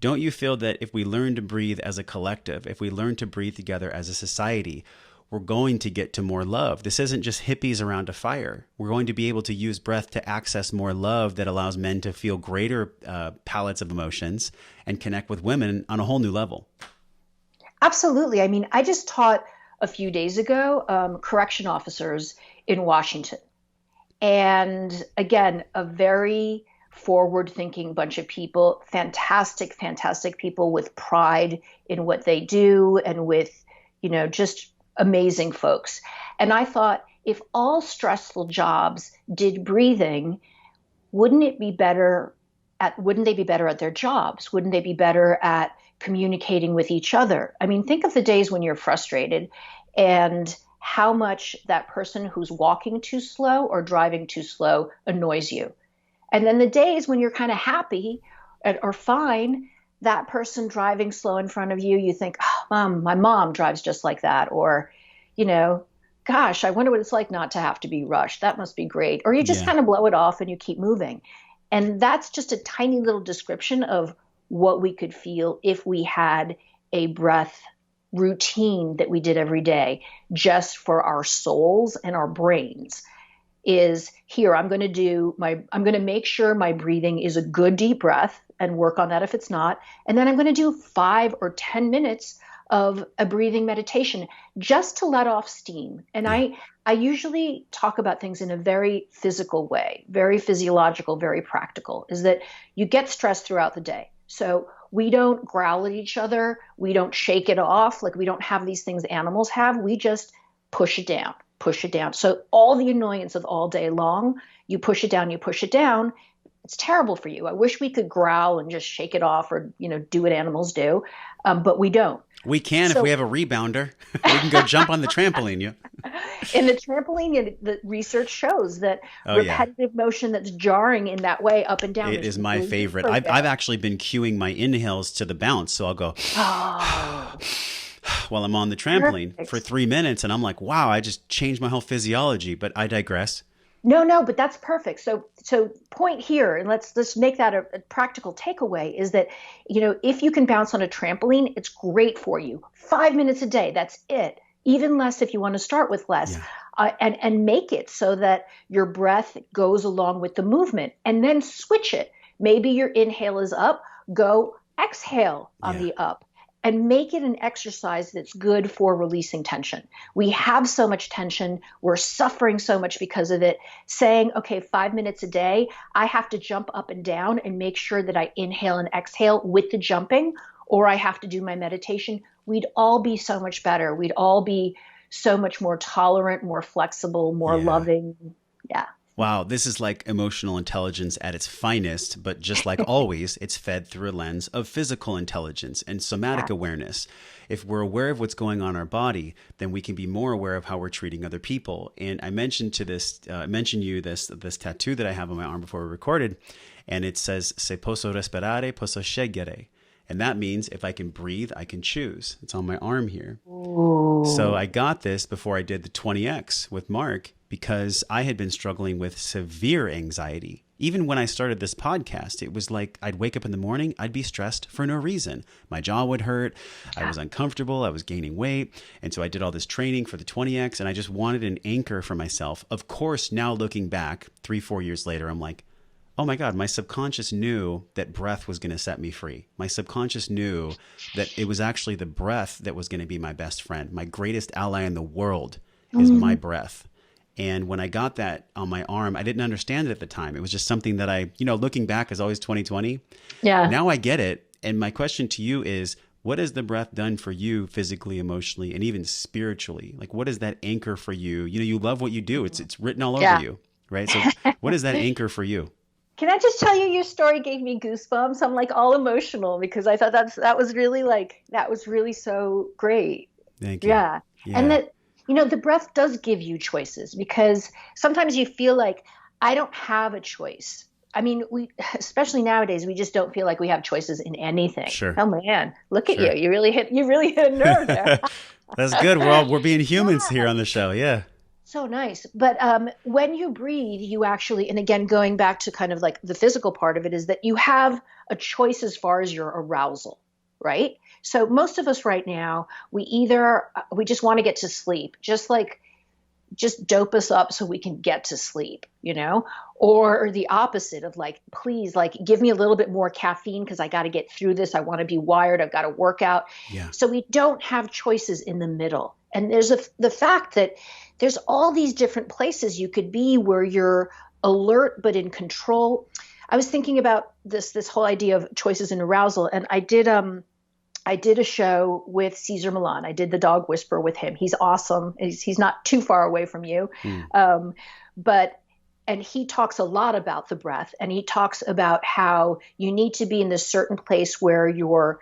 Don't you feel that if we learn to breathe as a collective, if we learn to breathe together as a society, we're going to get to more love? This isn't just hippies around a fire. We're going to be able to use breath to access more love that allows men to feel greater palettes of emotions and connect with women on a whole new level. Absolutely. I mean, I just taught a few days ago correction officers in Washington. And again, a very forward-thinking bunch of people, fantastic, fantastic people with pride in what they do and with, you know, just amazing folks. And I thought, if all stressful jobs did breathing, wouldn't they be better at their jobs? Wouldn't they be better at communicating with each other? I mean, think of the days when you're frustrated and how much that person who's walking too slow or driving too slow annoys you. And then the days when you're kind of happy or fine, that person driving slow in front of you, you think, oh, my mom drives just like that. Or, you know, gosh, I wonder what it's like not to have to be rushed. That must be great. Or you just kind of blow it off and you keep moving. And that's just a tiny little description of what we could feel if we had a breath routine that we did every day just for our souls and our brains. Is here, I'm going to make sure my breathing is a good deep breath and work on that if it's not. And then I'm going to do 5 or 10 minutes of a breathing meditation just to let off steam. And I usually talk about things in a very physical way, very physiological, very practical, is that you get stressed throughout the day. So we don't growl at each other. We don't shake it off. Like we don't have these things animals have. We just push it down. So all the annoyance of all day long, you push it down. It's terrible for you. I wish we could growl and just shake it off or, you know, do what animals do. But we don't. We can if we have a rebounder. We can go jump on the trampoline. Yeah. In the trampoline, the research shows that repetitive motion that's jarring in that way up and down. It is my favorite. I've actually been cueing my inhales to the bounce. So I'll go while I'm on the trampoline for 3 minutes. And I'm like, wow, I just changed my whole physiology. But I digress. No, but that's perfect. So point here, and let's make that a practical takeaway, is that, you know, if you can bounce on a trampoline, it's great for you. 5 minutes a day, that's it. Even less if you want to start with less. And make it so that your breath goes along with the movement, and then switch it. Maybe your inhale is up, go exhale on the up. And make it an exercise that's good for releasing tension. We have so much tension. We're suffering so much because of it. Saying, okay, 5 minutes a day, I have to jump up and down and make sure that I inhale and exhale with the jumping, or I have to do my meditation. We'd all be so much better. We'd all be so much more tolerant, more flexible, more loving. Yeah. Wow, this is like emotional intelligence at its finest, but just like always, it's fed through a lens of physical intelligence and somatic awareness. If we're aware of what's going on in our body, then we can be more aware of how we're treating other people. And I mentioned this tattoo that I have on my arm before we recorded, and it says, "Se posso respirare, posso scegliere." And that means if I can breathe, I can choose. It's on my arm here. Ooh. So I got this before I did the 20X with Mark, because I had been struggling with severe anxiety. Even when I started this podcast, it was like I'd wake up in the morning, I'd be stressed for no reason. My jaw would hurt. I was uncomfortable. I was gaining weight. And so I did all this training for the 20X, and I just wanted an anchor for myself. Of course, now looking back 3-4 years later, I'm like, oh my God, my subconscious knew that breath was going to set me free. My subconscious knew that it was actually the breath that was going to be my best friend, my greatest ally in the world. is my breath. And when I got that on my arm, I didn't understand it at the time. It was just something that I, looking back is always 2020. Yeah. Now I get it. And my question to you is, what has the breath done for you physically, emotionally, and even spiritually? Like, what is that anchor for you? You love what you do. It's written all over you, right? So what is that anchor for you? Can I just tell you, your story gave me goosebumps. I'm like all emotional because I thought that was really so great. Thank you. Yeah. And that, the breath does give you choices, because sometimes you feel like I don't have a choice. I mean, especially nowadays, we just don't feel like we have choices in anything. Sure. Oh man, look at you. You really hit a nerve there. That's good. We're being humans here on the show. Yeah. So nice. But when you breathe, you actually, and again, going back to kind of like the physical part of it, is that you have a choice as far as your arousal, right? So most of us right now, we just want to get to sleep, just dope us up so we can get to sleep, or the opposite of like, please, like, give me a little bit more caffeine because I got to get through this. I want to be wired. I've got to work out. Yeah. So we don't have choices in the middle. And there's the fact that there's all these different places you could be where you're alert but in control. I was thinking about this whole idea of choices in arousal, and I did a show with Cesar Millan. I did the dog whisperer with him. He's awesome. He's not too far away from you. And he talks a lot about the breath, and he talks about how you need to be in this certain place where you're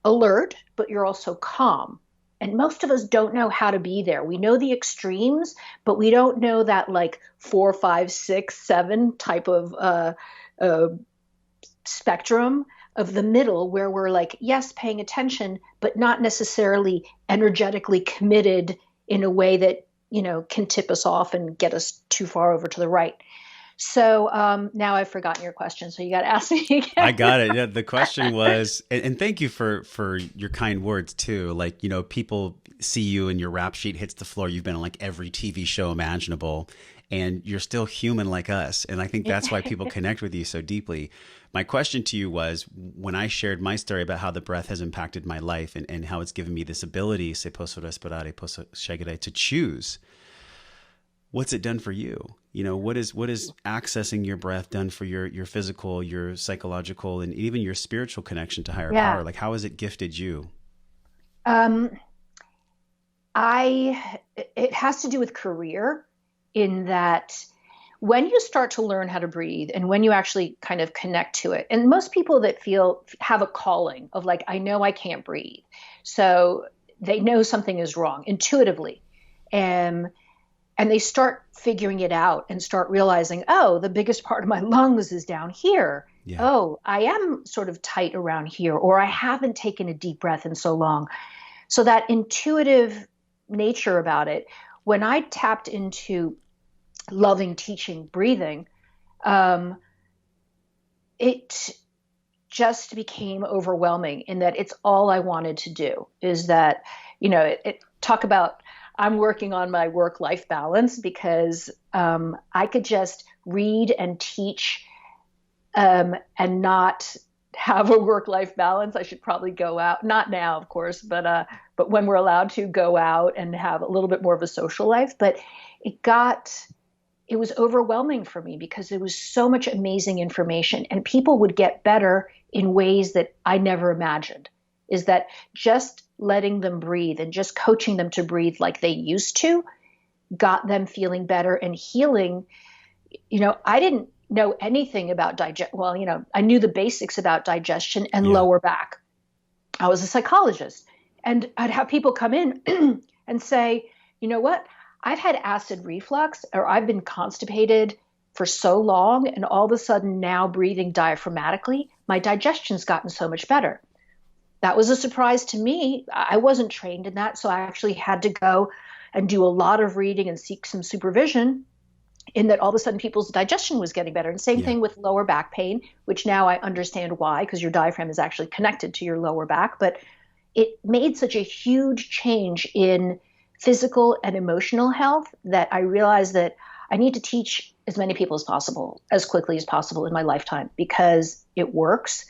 alert, but you're also calm. And most of us don't know how to be there. We know the extremes, but we don't know that like 4, 5, 6, 7 type of spectrum of the middle, where we're like, yes, paying attention, but not necessarily energetically committed in a way that, can tip us off and get us too far over to the right. So now I've forgotten your question. So you got to ask me again. I got it. Yeah, the question was, and thank you for your kind words too. Like, people see you and your rap sheet hits the floor. You've been on like every TV show imaginable, and you're still human like us. And I think that's why people connect with you so deeply. My question to you was, when I shared my story about how the breath has impacted my life and how it's given me this ability, se posso respirare, posso scegliere, to choose, what's it done for you? What is accessing your breath done for your physical, your psychological, and even your spiritual connection to higher power? Like, how has it gifted you? It has to do with career, in that when you start to learn how to breathe and when you actually kind of connect to it, and most people that have a calling of like, I know I can't breathe. So they know something is wrong intuitively. And they start figuring it out and start realizing, oh, the biggest part of my lungs is down here. Yeah. Oh, I am sort of tight around here, or I haven't taken a deep breath in so long. So that intuitive nature about it, when I tapped into loving teaching breathing, it just became overwhelming, in that it's all I wanted to do. Is that, talk about, I'm working on my work-life balance, because I could just read and teach and not have a work-life balance. I should probably go out, not now, of course, but when we're allowed to go out and have a little bit more of a social life. But it was overwhelming for me, because there was so much amazing information, and people would get better in ways that I never imagined. Is that just letting them breathe and just coaching them to breathe like they used to got them feeling better and healing. I didn't know anything about I knew the basics about digestion and lower back. I was a psychologist, and I'd have people come in and say, you know what? I've had acid reflux, or I've been constipated for so long, and all of a sudden now breathing diaphragmatically, my digestion's gotten so much better. That was a surprise to me. I wasn't trained in that, so I actually had to go and do a lot of reading and seek some supervision, in that all of a sudden people's digestion was getting better. And same thing with lower back pain, which now I understand why, because your diaphragm is actually connected to your lower back. But it made such a huge change in physical and emotional health that I realized that I need to teach as many people as possible, as quickly as possible in my lifetime, because it works,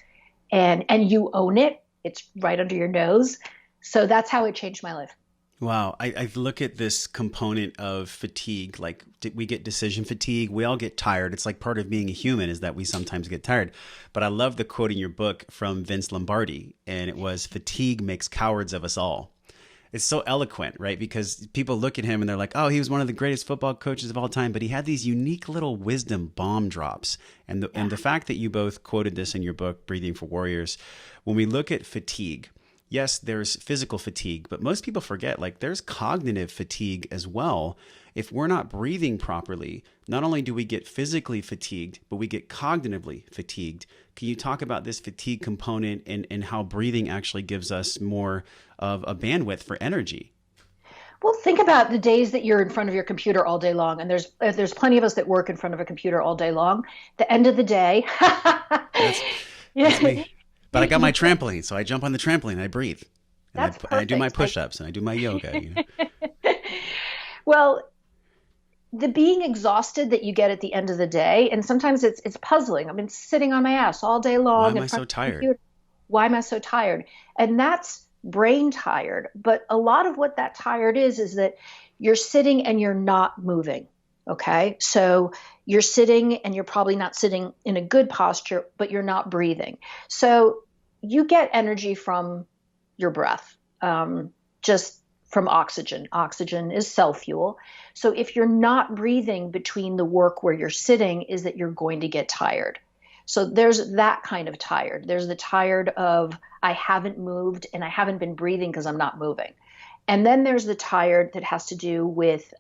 and you own it. It's right under your nose. So that's how it changed my life. Wow. I look at this component of fatigue, like we get decision fatigue. We all get tired. It's like part of being a human is that we sometimes get tired. But I love the quote in your book from Vince Lombardi, and it was, "Fatigue makes cowards of us all." It's so eloquent, right? Because people look at him and they're like, oh, he was one of the greatest football coaches of all time, but he had these unique little wisdom bomb drops. And the fact that you both quoted this in your book, Breathing for Warriors, when we look at fatigue, yes, there's physical fatigue, but most people forget, like, there's cognitive fatigue as well. If we're not breathing properly, not only do we get physically fatigued, but we get cognitively fatigued. Can you talk about this fatigue component and how breathing actually gives us more of a bandwidth for energy? Well, think about the days that you're in front of your computer all day long, and there's plenty of us that work in front of a computer all day long. The end of the day, that's me. But I got my trampoline, so I jump on the trampoline and I breathe. And that's perfect. I do my push-ups and I do my yoga. Well, the being exhausted that you get at the end of the day, and sometimes it's puzzling. I've been sitting on my ass all day long. Why am I so tired? Why am I so tired? And that's brain tired. But a lot of what that tired is that you're sitting and you're not moving. Okay. So you're sitting and you're probably not sitting in a good posture, but you're not breathing. So you get energy from your breath, just from oxygen. Oxygen is cell fuel. So if you're not breathing between the work where you're sitting, is that you're going to get tired. So there's that kind of tired. There's the tired of, I haven't moved and I haven't been breathing because I'm not moving. And then there's the tired that has to do with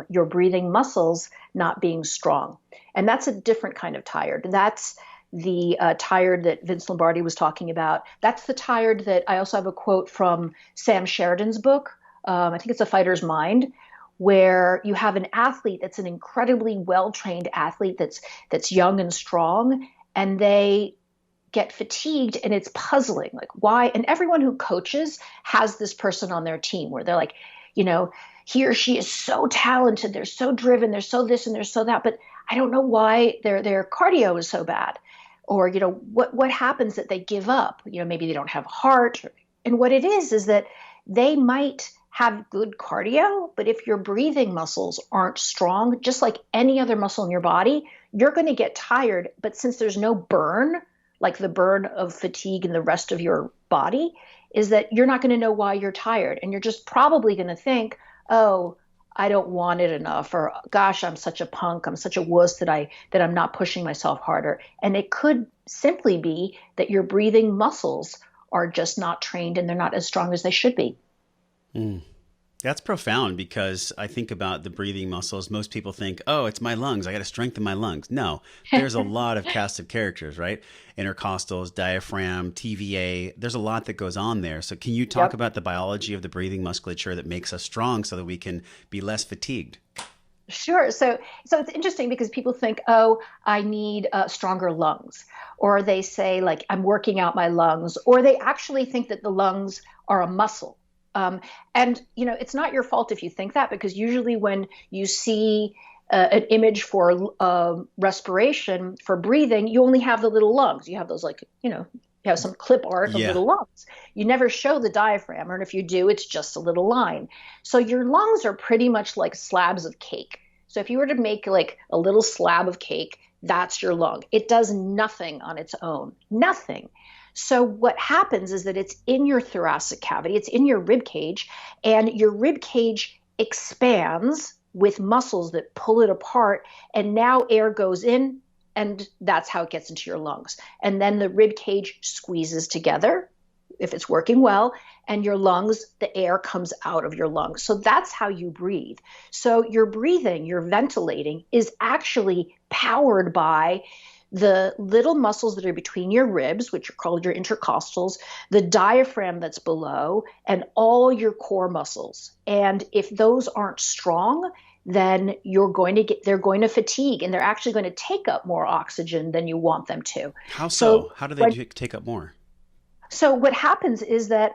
your breathing muscles not being strong. And that's a different kind of tired. That's the tired that Vince Lombardi was talking about. That's the tired that I also have a quote from Sam Sheridan's book. I think it's A Fighter's Mind, where you have an athlete that's an incredibly well-trained athlete that's young and strong, and they get fatigued, and it's puzzling, like why. And everyone who coaches has this person on their team where they're like, he or she is so talented, they're so driven, they're so this and they're so that, but I don't know why their cardio is so bad, or what happens that they give up. Maybe they don't have heart, and what it is that they might have good cardio, but if your breathing muscles aren't strong, just like any other muscle in your body, you're going to get tired. But since there's no burn, like the burn of fatigue in the rest of your body, is that you're not going to know why you're tired. And you're just probably going to think, oh, I don't want it enough, or gosh, I'm such a punk, I'm such a wuss that I'm not pushing myself harder. And it could simply be that your breathing muscles are just not trained and they're not as strong as they should be. Mm. That's profound, because I think about the breathing muscles. Most people think, oh, it's my lungs, I got to strengthen my lungs. No, there's a lot of cast of characters, right? Intercostals, diaphragm, TVA. There's a lot that goes on there. So can you talk about the biology of the breathing musculature that makes us strong so that we can be less fatigued? Sure. So it's interesting because people think, oh, I need stronger lungs, or they say, like, I'm working out my lungs, or they actually think that the lungs are a muscle. And it's not your fault if you think that, because usually when you see an image for respiration, for breathing, you only have the little lungs. You have those, you have some clip art of little lungs. You never show the diaphragm, or if you do, it's just a little line. So your lungs are pretty much like slabs of cake. So if you were to make like a little slab of cake, that's your lung. It does nothing on its own, nothing. So what happens is that it's in your thoracic cavity, it's in your rib cage, and your rib cage expands with muscles that pull it apart, and now air goes in, and that's how it gets into your lungs. And then the rib cage squeezes together, if it's working well, and your lungs, the air comes out of your lungs. So that's how you breathe. So your breathing, your ventilating, is actually powered by the little muscles that are between your ribs, which are called your intercostals, the diaphragm that's below, and all your core muscles. And if those aren't strong, then they're going to fatigue, and they're actually going to take up more oxygen than you want them to. How so? How do they take up more? So what happens is that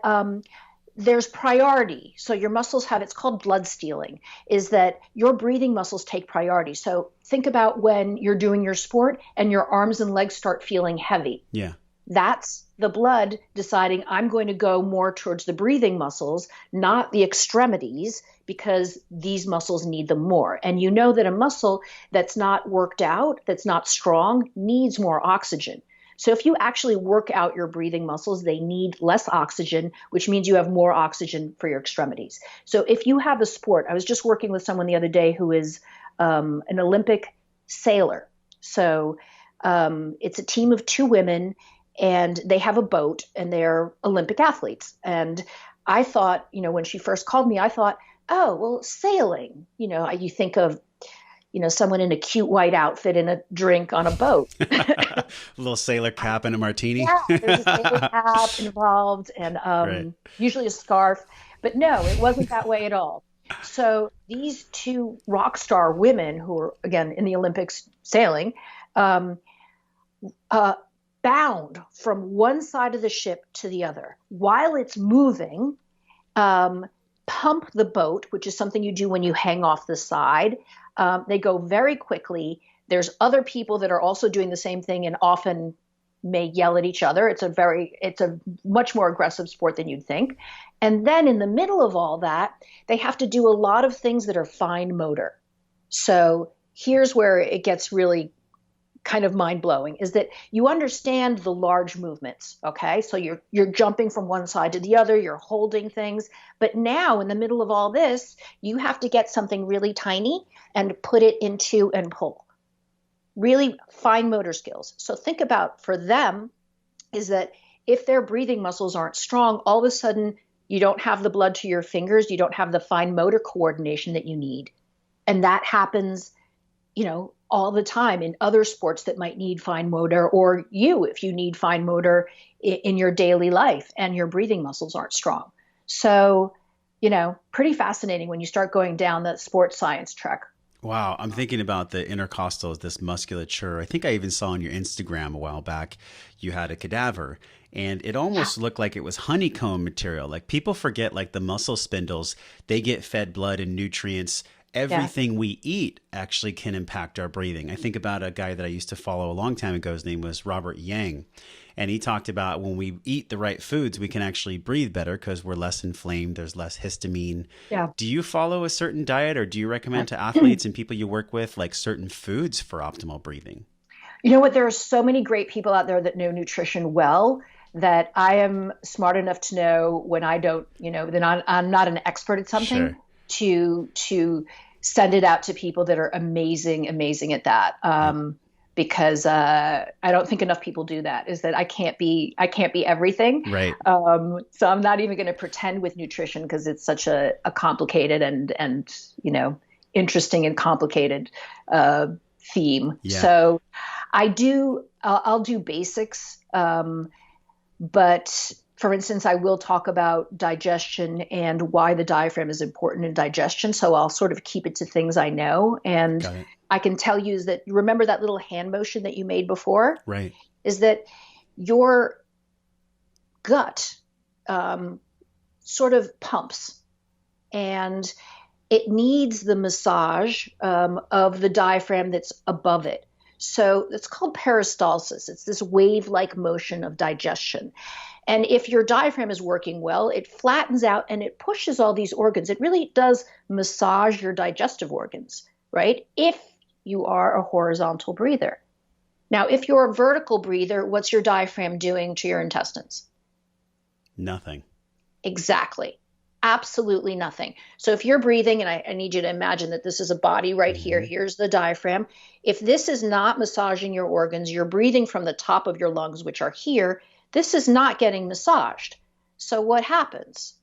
there's priority. So your muscles it's called blood stealing, is that your breathing muscles take priority. So think about when you're doing your sport and your arms and legs start feeling heavy. Yeah. That's the blood deciding I'm going to go more towards the breathing muscles, not the extremities, because these muscles need them more. And you know that a muscle that's not worked out, that's not strong, needs more oxygen. So if you actually work out your breathing muscles, they need less oxygen, which means you have more oxygen for your extremities. So if you have a sport, I was just working with someone the other day who is an Olympic sailor. So it's a team of two women, and they have a boat, and they're Olympic athletes. And I thought, when she first called me, I thought, oh, well, sailing, you think of, someone in a cute white outfit and a drink on a boat. A little sailor cap and a martini. Yeah, there's a sailor cap involved, and Right. usually a scarf. But no, it wasn't that way at all. So these two rock star women who are, again, in the Olympics sailing, um, bound from one side of the ship to the other while it's moving, pump the boat, which is something you do when you hang off the side. They go very quickly. There's other people that are also doing the same thing and often may yell at each other. It's a much more aggressive sport than you'd think. And then in the middle of all that, they have to do a lot of things that are fine motor. So here's where it gets really kind of mind-blowing, is that you understand the large movements, okay? So you're jumping from one side to the other, you're holding things, but now in the middle of all this, you have to get something really tiny and put it into and pull. Really fine motor skills. So think about, for them, is that if their breathing muscles aren't strong, all of a sudden you don't have the blood to your fingers, you don't have the fine motor coordination that you need. And that happens, all the time in other sports that might need fine motor, or if you need fine motor in your daily life and your breathing muscles aren't strong. So, pretty fascinating when you start going down that sports science track. Wow. I'm thinking about the intercostals, this musculature. I think I even saw on your Instagram a while back, you had a cadaver, and it almost looked like it was honeycomb material. Like, people forget, like, the muscle spindles, they get fed blood and nutrients. Everything we eat actually can impact our breathing. I think about a guy that I used to follow a long time ago. His name was Robert Yang. And he talked about when we eat the right foods, we can actually breathe better because we're less inflamed. There's less histamine. Yeah. Do you follow a certain diet, or do you recommend to athletes and people you work with, like, certain foods for optimal breathing? You know what? There are so many great people out there that know nutrition well, that I am smart enough to know when I don't, then I'm not an expert at something. Sure. to send it out to people that are amazing at that. Because I don't think enough people do that, is that I can't be everything. Right. So I'm not even going to pretend with nutrition, because it's such a complicated and interesting and complicated theme. Yeah. So I'll do basics. But for instance, I will talk about digestion and why the diaphragm is important in digestion. So I'll sort of keep it to things I know. And I can tell you is that, remember that little hand motion that you made before? Right. Is that your gut sort of pumps, and it needs the massage of the diaphragm that's above it. So it's called peristalsis. It's this wave-like motion of digestion. And if your diaphragm is working well, it flattens out and it pushes all these organs. It really does massage your digestive organs, right? If you are a horizontal breather. Now, if you're a vertical breather, what's your diaphragm doing to your intestines? Nothing. Exactly. Absolutely nothing. So if you're breathing, and I need you to imagine that this is a body right here, here's the diaphragm. If this is not massaging your organs, you're breathing from the top of your lungs, which are here. This is not getting massaged. So what happens?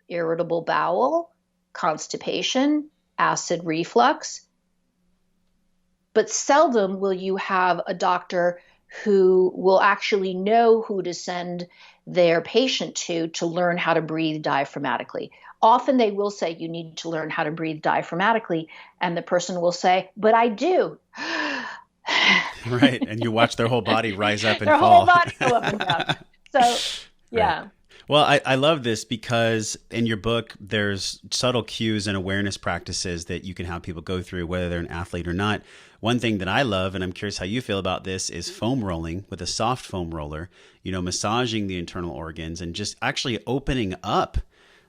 Irritable bowel, constipation, acid reflux. But seldom will you have a doctor who will actually know who to send their patient to learn how to breathe diaphragmatically. Often they will say, you need to learn how to breathe diaphragmatically. And the person will say, but I do. Right. And you watch their whole body rise up and their fall. whole body go up and down. So, yeah. Right. Well, I love this because in your book, there's subtle cues and awareness practices that you can have people go through, whether they're an athlete or not. One thing that I love, and I'm curious how you feel about this, is foam rolling with a soft foam roller, massaging the internal organs and just actually opening up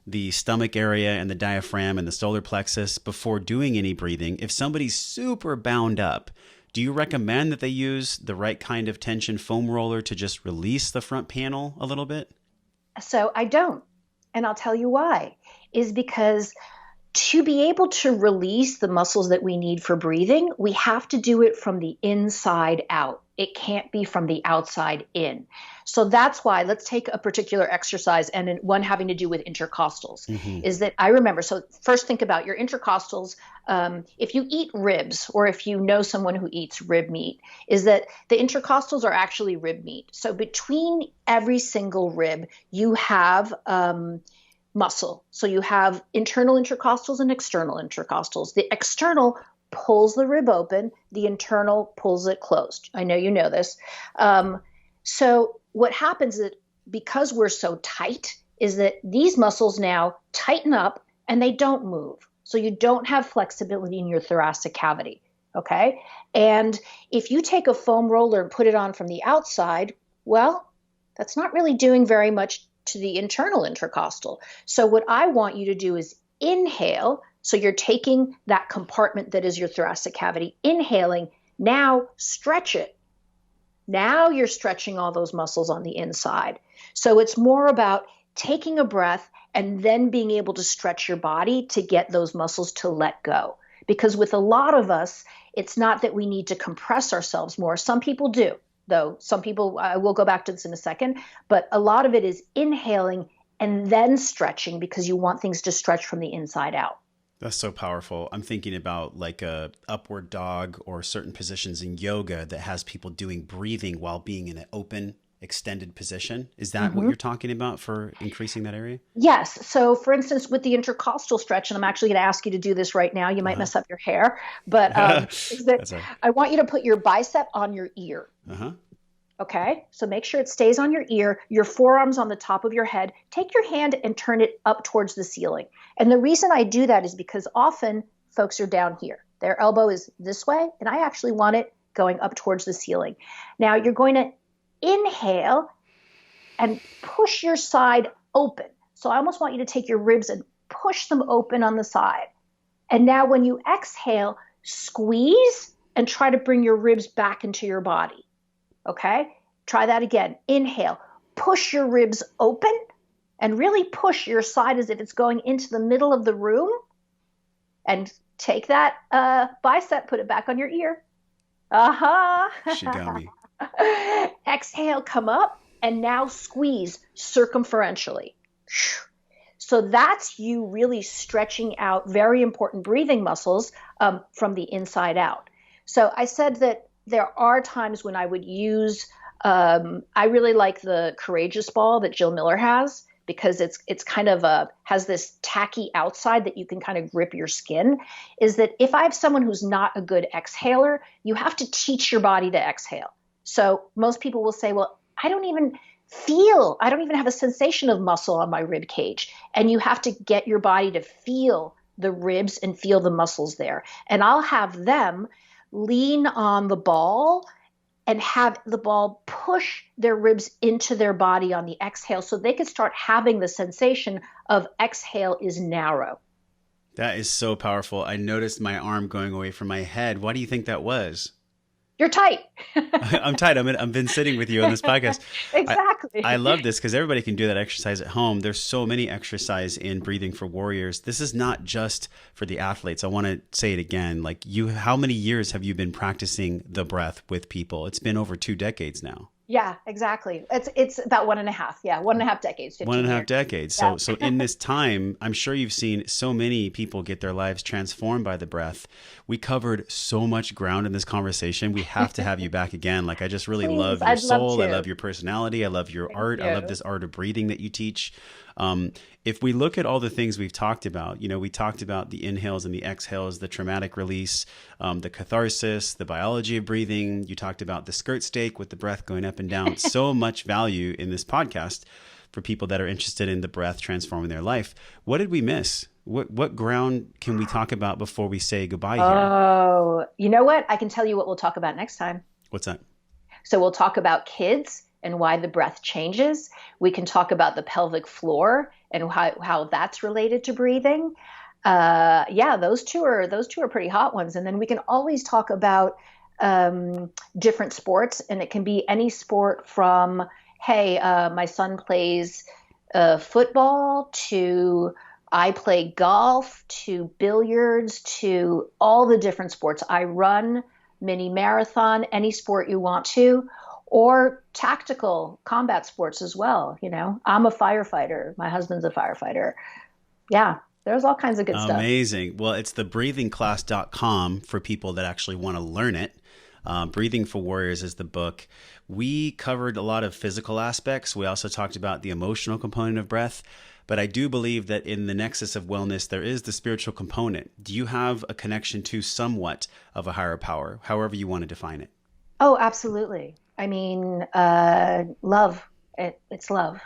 the stomach area and the diaphragm and the solar plexus before doing any breathing. If somebody's super bound up, do you recommend that they use the right kind of tension foam roller to just release the front panel a little bit? So I don't. And I'll tell you why. Is because to be able to release the muscles that we need for breathing, we have to do it from the inside out. It can't be from the outside in. So that's why, let's take a particular exercise and one having to do with intercostals, is that I remember, so first think about your intercostals. If you eat ribs, or if you know someone who eats rib meat, is that the intercostals are actually rib meat. So between every single rib, you have muscle. So you have internal intercostals and external intercostals. The external pulls the rib open, the internal pulls it closed. I know you know this. So what happens is that because we're so tight, is that these muscles now tighten up and they don't move. So you don't have flexibility in your thoracic cavity. Okay. And if you take a foam roller and put it on from the outside, well, that's not really doing very much to the internal intercostal. So what I want you to do is inhale. So you're taking that compartment that is your thoracic cavity, inhaling, now stretch it. Now you're stretching all those muscles on the inside. So it's more about taking a breath and then being able to stretch your body to get those muscles to let go. Because with a lot of us, it's not that we need to compress ourselves more. Some people do, though. Some people, I will go back to this in a second, but a lot of it is inhaling and then stretching because you want things to stretch from the inside out. That's so powerful. I'm thinking about like a upward dog or certain positions in yoga that has people doing breathing while being in an open, extended position. Is that what you're talking about for increasing that area? Yes. So for instance, with the intercostal stretch, and I'm actually going to ask you to do this right now. You might mess up your hair, but is that I want you to put your bicep on your ear. Okay. So make sure it stays on your ear, your forearms on the top of your head. Take your hand and turn it up towards the ceiling. And the reason I do that is because often folks are down here. Their elbow is this way, and I actually want it going up towards the ceiling. Now you're going to inhale and push your side open. So I almost want you to take your ribs and push them open on the side. And now when you exhale, squeeze and try to bring your ribs back into your body. Okay, try that again. Inhale, push your ribs open and really push your side as if it's going into the middle of the room. And take that bicep, put it back on your ear. She got me. Exhale, come up, and now squeeze circumferentially. So that's you really stretching out very important breathing muscles from the inside out. So I said that there are times when I would use, I really like the Courageous Ball that Jill Miller has, because it's kind of has this tacky outside that you can kind of grip your skin. Is that if I have someone who's not a good exhaler, you have to teach your body to exhale. So most people will say, well, I don't even have a sensation of muscle on my rib cage. And you have to get your body to feel the ribs and feel the muscles there. And I'll have them lean on the ball and have the ball push their ribs into their body on the exhale so they can start having the sensation of exhale is narrow. That is so powerful. I noticed my arm going away from my head. Why do you think that was? You're tight. I'm tight. I've been sitting with you on this podcast. Exactly. I love this because everybody can do that exercise at home. There's so many exercise in Breathing for Warriors. This is not just for the athletes. I want to say it again. Like how many years have you been practicing the breath with people? It's been over 2 decades now. Yeah, exactly. It's about 1.5. Yeah, 1.5 decades. 1.5 decades. So so in this time, I'm sure you've seen so many people get their lives transformed by the breath. We covered so much ground in this conversation. We have to have you back again. Like I just really love your soul. I love your personality. I love your art. I love this art of breathing that you teach. If we look at all the things we've talked about, we talked about the inhales and the exhales, the traumatic release, the catharsis, the biology of breathing. You talked about the skirt steak with the breath going up and down. So much value in this podcast. for people that are interested in the breath transforming their life. What did we miss? What ground can we talk about before we say goodbye here? Oh, you know what? I can tell you what we'll talk about next time. What's that? So we'll talk about kids and why the breath changes. We can talk about the pelvic floor and how that's related to breathing. Yeah, those two are pretty hot ones. And then we can always talk about different sports, and it can be any sport from, hey, my son plays football, to I play golf, to billiards, to all the different sports. I run, mini marathon, any sport you want to, or tactical combat sports as well. You know, I'm a firefighter. My husband's a firefighter. Yeah, there's all kinds of good stuff. Amazing. Well, it's thebreathingclass.com for people that actually want to learn it. Breathing for Warriors is the book. We covered a lot of physical aspects. We also talked about the emotional component of breath. But I do believe that in the nexus of wellness, there is the spiritual component. Do you have a connection to somewhat of a higher power, however you want to define it? Oh, absolutely. I mean, love. It's love.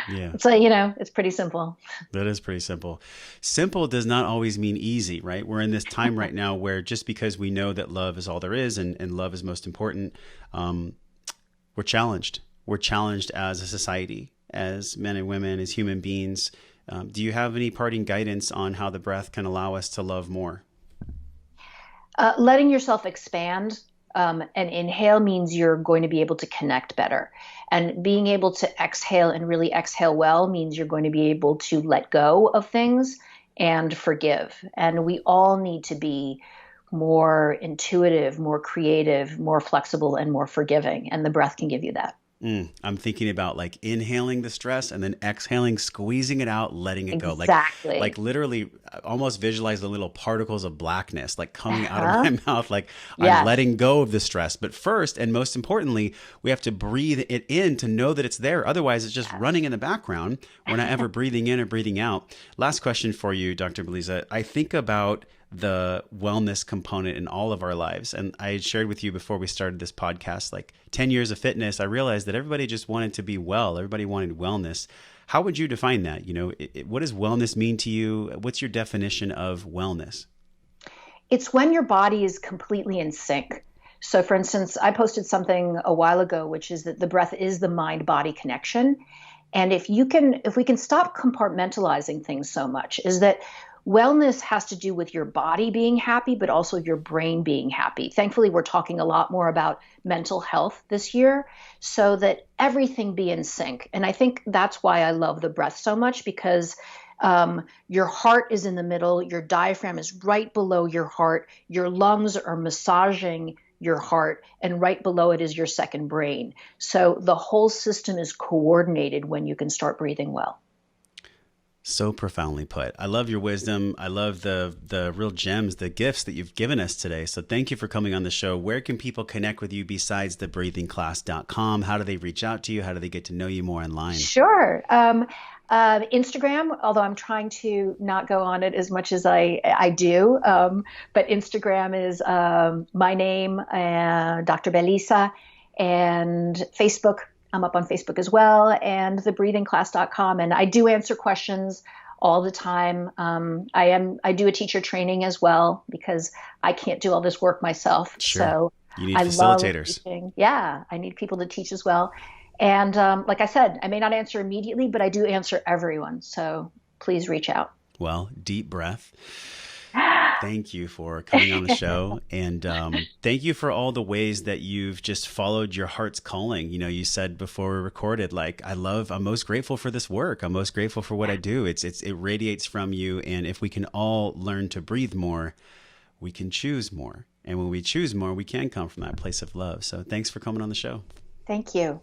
Yeah. It's like, you know, it's pretty simple. That is pretty simple. Simple does not always mean easy, right? We're in this time right now where just because we know that love is all there is and love is most important, we're challenged. We're challenged as a society, as men and women, as human beings. Do you have any parting guidance on how the breath can allow us to love more? Letting yourself expand. And inhale means you're going to be able to connect better. And being able to exhale and really exhale well means you're going to be able to let go of things and forgive. And we all need to be more intuitive, more creative, more flexible, and more forgiving. And the breath can give you that. I'm thinking about like inhaling the stress and then exhaling, squeezing it out, letting it go. Exactly. Like literally almost visualize the little particles of blackness like coming out of my mouth. Like I'm letting go of the stress. But first, and most importantly, we have to breathe it in to know that it's there. Otherwise, it's just running in the background. We're not ever breathing in or breathing out. Last question for you, Dr. Belisa. I think about the wellness component in all of our lives. And I shared with you before we started this podcast, like 10 years of fitness, I realized that everybody just wanted to be well. Everybody wanted wellness. How would you define that? You know, what does wellness mean to you? What's your definition of wellness? It's when your body is completely in sync. So for instance, I posted something a while ago, which is that the breath is the mind-body connection. And if we can stop compartmentalizing things so much, is that wellness has to do with your body being happy, but also your brain being happy. Thankfully, we're talking a lot more about mental health this year so that everything be in sync. And I think that's why I love the breath so much, because your heart is in the middle, your diaphragm is right below your heart, your lungs are massaging your heart, and right below it is your second brain. So the whole system is coordinated when you can start breathing well. So profoundly put. I love your wisdom. I love the real gems, the gifts that you've given us today. So thank you for coming on the show. Where can people connect with you besides thebreathingclass.com? How do they reach out to you? How do they get to know you more online? Sure. Instagram, although I'm trying to not go on it as much as I do. But Instagram is my name, Dr. Belisa, and Facebook. I'm up on Facebook as well, and thebreathingclass.com. And I do answer questions all the time. I do a teacher training as well because I can't do all this work myself. Sure. So you need I facilitators. love teaching. Yeah, I need people to teach as well. And like I said, I may not answer immediately, but I do answer everyone. So please reach out. Well, deep breath. Thank you for coming on the show. And thank you for all the ways that you've just followed your heart's calling. You know, you said before we recorded, like, I'm most grateful for this work. I'm most grateful for what I do. It radiates from you. And if we can all learn to breathe more, we can choose more. And when we choose more, we can come from that place of love. So thanks for coming on the show. Thank you.